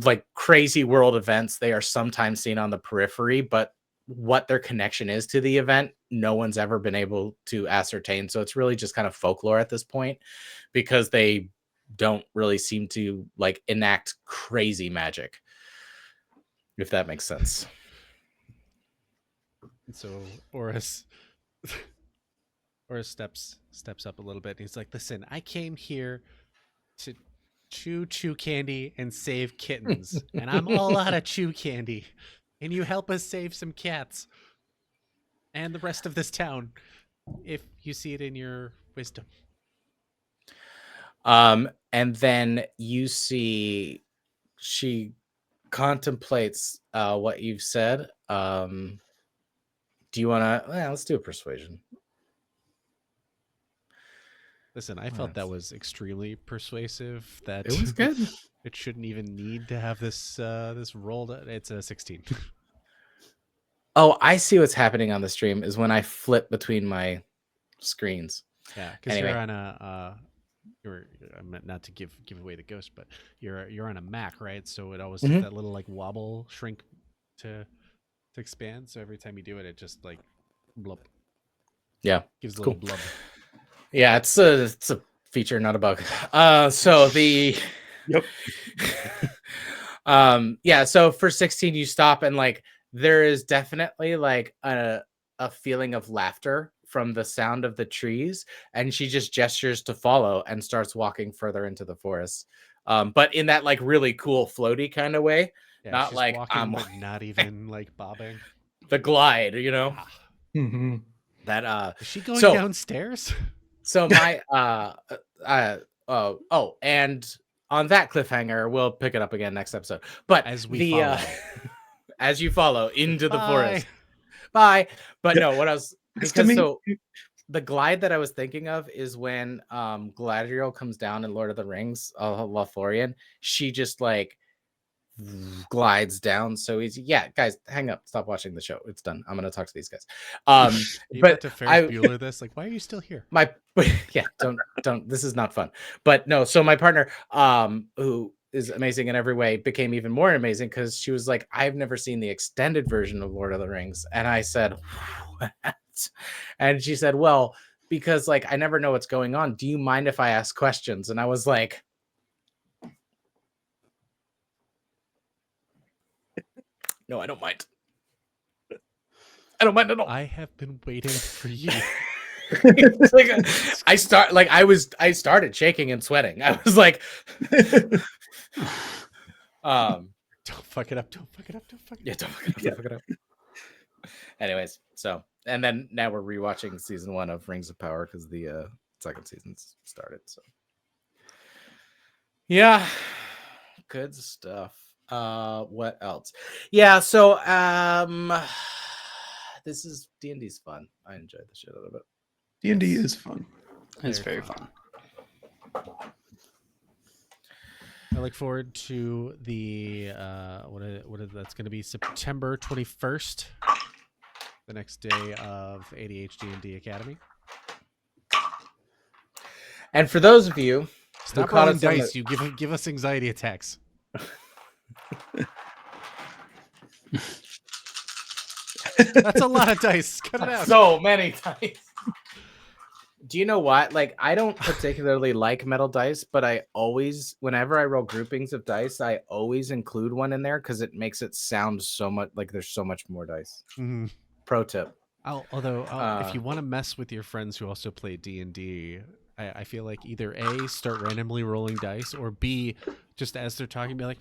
like crazy world events. They are sometimes seen on the periphery, but what their connection is to the event, no one's ever been able to ascertain. So it's really just kind of folklore at this point, because they don't really seem to like enact crazy magic, if that makes sense. So Oris steps up a little bit, and he's like, "Listen, I came here to chew candy and save kittens, and I'm all out of chew candy. Can you help us save some cats and the rest of this town, if you see it in your wisdom?" And then you see she contemplates what you've said. Do you want to? Let's do a persuasion. Listen, I felt that was extremely persuasive. That it was good. It shouldn't even need to have this rolled. It's a 16. Oh, I see what's happening on the stream is when I flip between my screens. Yeah, because you're on a not to give away the ghost, but you're on a Mac, right? So it always does that little like wobble shrink to expand. So every time you do it, it just like blub. Yeah, gives a little blub. Yeah, it's a feature, not a bug. So the Yep. Yeah, so for 16 you stop, and like there is definitely like a feeling of laughter from the sound of the trees, and she just gestures to follow and starts walking further into the forest. But in that like really cool floaty kind of way, Yeah, not she's like walking, but not even like bobbing. The glide, Mm-hmm. That is she going downstairs? So my and on that cliffhanger, we'll pick it up again next episode. But as we follow. As you follow into the forest. Bye. But no, what I was the glide that I was thinking of is when Galadriel comes down in Lord of the Rings, Lothlorien. She just like glides down so easy. Yeah, guys, hang up. Stop watching the show. It's done. I'm gonna talk to these guys. You but to Ferris Bueller this, like, why are you still here? Yeah, don't. This is not fun. But no, so my partner, who is amazing in every way became even more amazing because she was like, I've never seen the extended version of Lord of the Rings. And I said, what? And she said, well, because like I never know what's going on. Do you mind if I ask questions? And I was like, no, I don't mind. I don't mind at all. I have been waiting for you. Like, I started shaking and sweating. I was like, Don't fuck it up. Don't fuck it up. Don't fuck it up. yeah, don't fuck it up. Anyways, so and then now we're rewatching season 1 of Rings of Power because the second season's started. So yeah, good stuff. What else? Yeah, so this is D&D's fun. I enjoyed the shit out of it. D&D is fun. It's very fun. I look forward to the what is that's going to be September 21st, the next day of ADHD&D Academy. And for those of you Stop caught rolling us on dice. the- You give us anxiety attacks. That's a lot of dice. Cut it out. so many times. Do you know what? Like, I don't particularly like metal dice, but I always, whenever I roll groupings of dice, I always include one in there because it makes it sound so much like there's so much more dice. Mhm. Pro tip. Although, if you want to mess with your friends who also play D&D, I feel like either A, start randomly rolling dice, or B, just as they're talking, be like,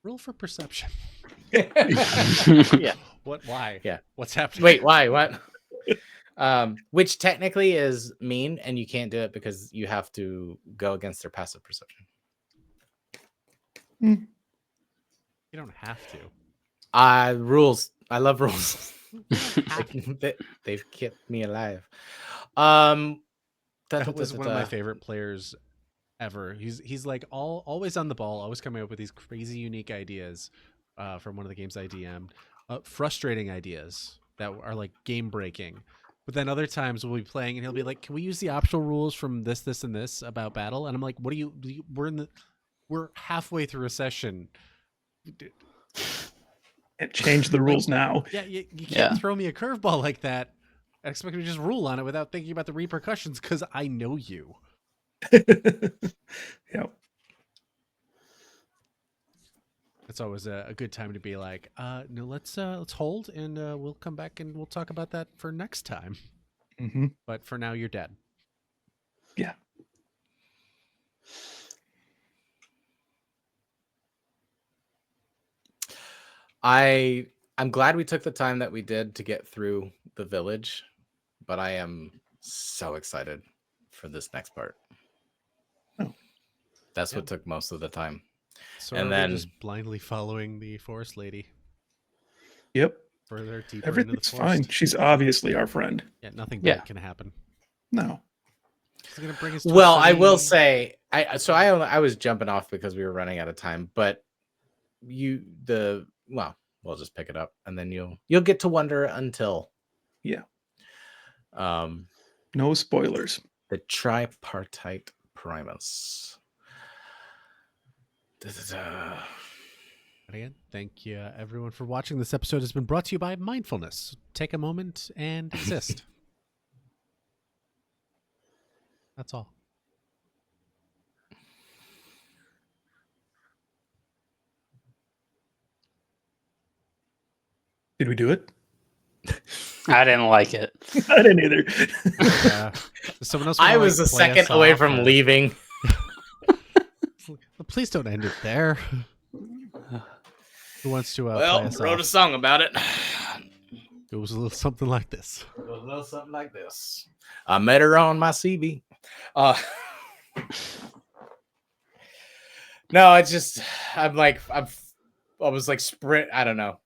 roll for perception. Yeah. What? Why? Yeah. What's happening? Wait, why? What? Which technically is mean, and you can't do it because you have to go against their passive perception. You don't have to. Rules. I love rules. They've kept me alive. That was one of my favorite players ever. He's like always on the ball, always coming up with these crazy unique ideas from one of the games I DM'd. Frustrating ideas that are like game breaking. But then other times we'll be playing and he'll be like, "Can we use the optional rules from this, and this about battle?" And I'm like, "What do you we're halfway through a session. And change the rules now. Yeah, you can't throw me a curveball like that and expect me to just rule on it without thinking about the repercussions because I know you." Yep. It's always a good time to be like, no, let's hold and we'll come back and we'll talk about that for next time. Mm-hmm. But for now, you're dead. Yeah. I'm glad we took the time that we did to get through the village, but I am so excited for this next part. Oh. That's what took most of the time. So And are we then- just blindly following the forest lady Yep. further deeper into the Everything's forest? fine. She's obviously our friend. Yeah, nothing Yeah. bad can happen. No. She's gonna bring us. To a Well, I will city. say, I was jumping off because we were running out of time, but we'll just pick it up and then you'll get to wonder until Yeah. um No spoilers. the tripartite primus. Da-da-da. And again, thank you everyone for watching. This episode has been brought to you by Mindfulness. Take a moment and exist. That's all. Did we do it? I didn't like it. I didn't either. Does someone else? I wanna, was like, a play second us away off, from or- leaving. Please don't end it there. Who wants to play Well, us wrote a off? song about it. It was a little something like this. It was a little something like this. I met her on my CV. No, it's just I was like sprint. I don't know.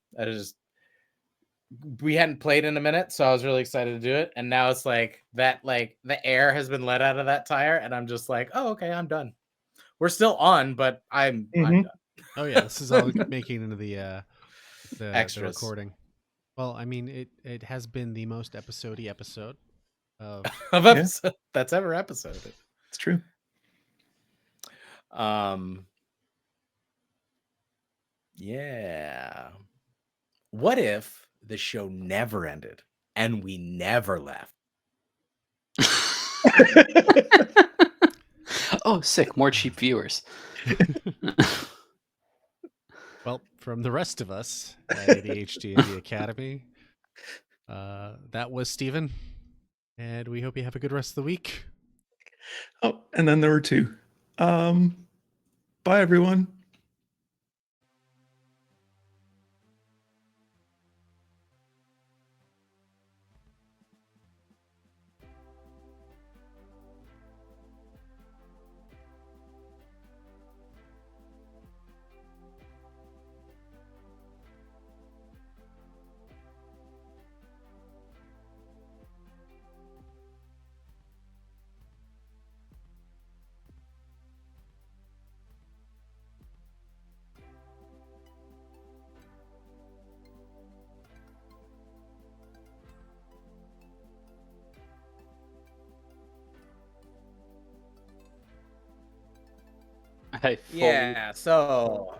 We hadn't played in a minute, so I was really excited to do it. And now it's like that, like the air has been let out of that tire, and I'm just like, oh, okay, I'm done. We're still on, but I'm Mhm. done. Oh yeah, this is all making into the Extras. recording. Well, I mean, it has been the most episode-y episode of Of episode that's ever episode. It's true. Yeah. What if the show never ended and we never left? Oh, sick! More cheap viewers. Well, from the rest of us at ADHD&D Academy, that was Steven, and we hope you have a good rest of the week. Oh, and then there were two. Bye, everyone. I fully Yeah, so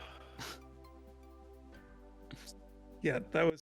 Yeah, that was.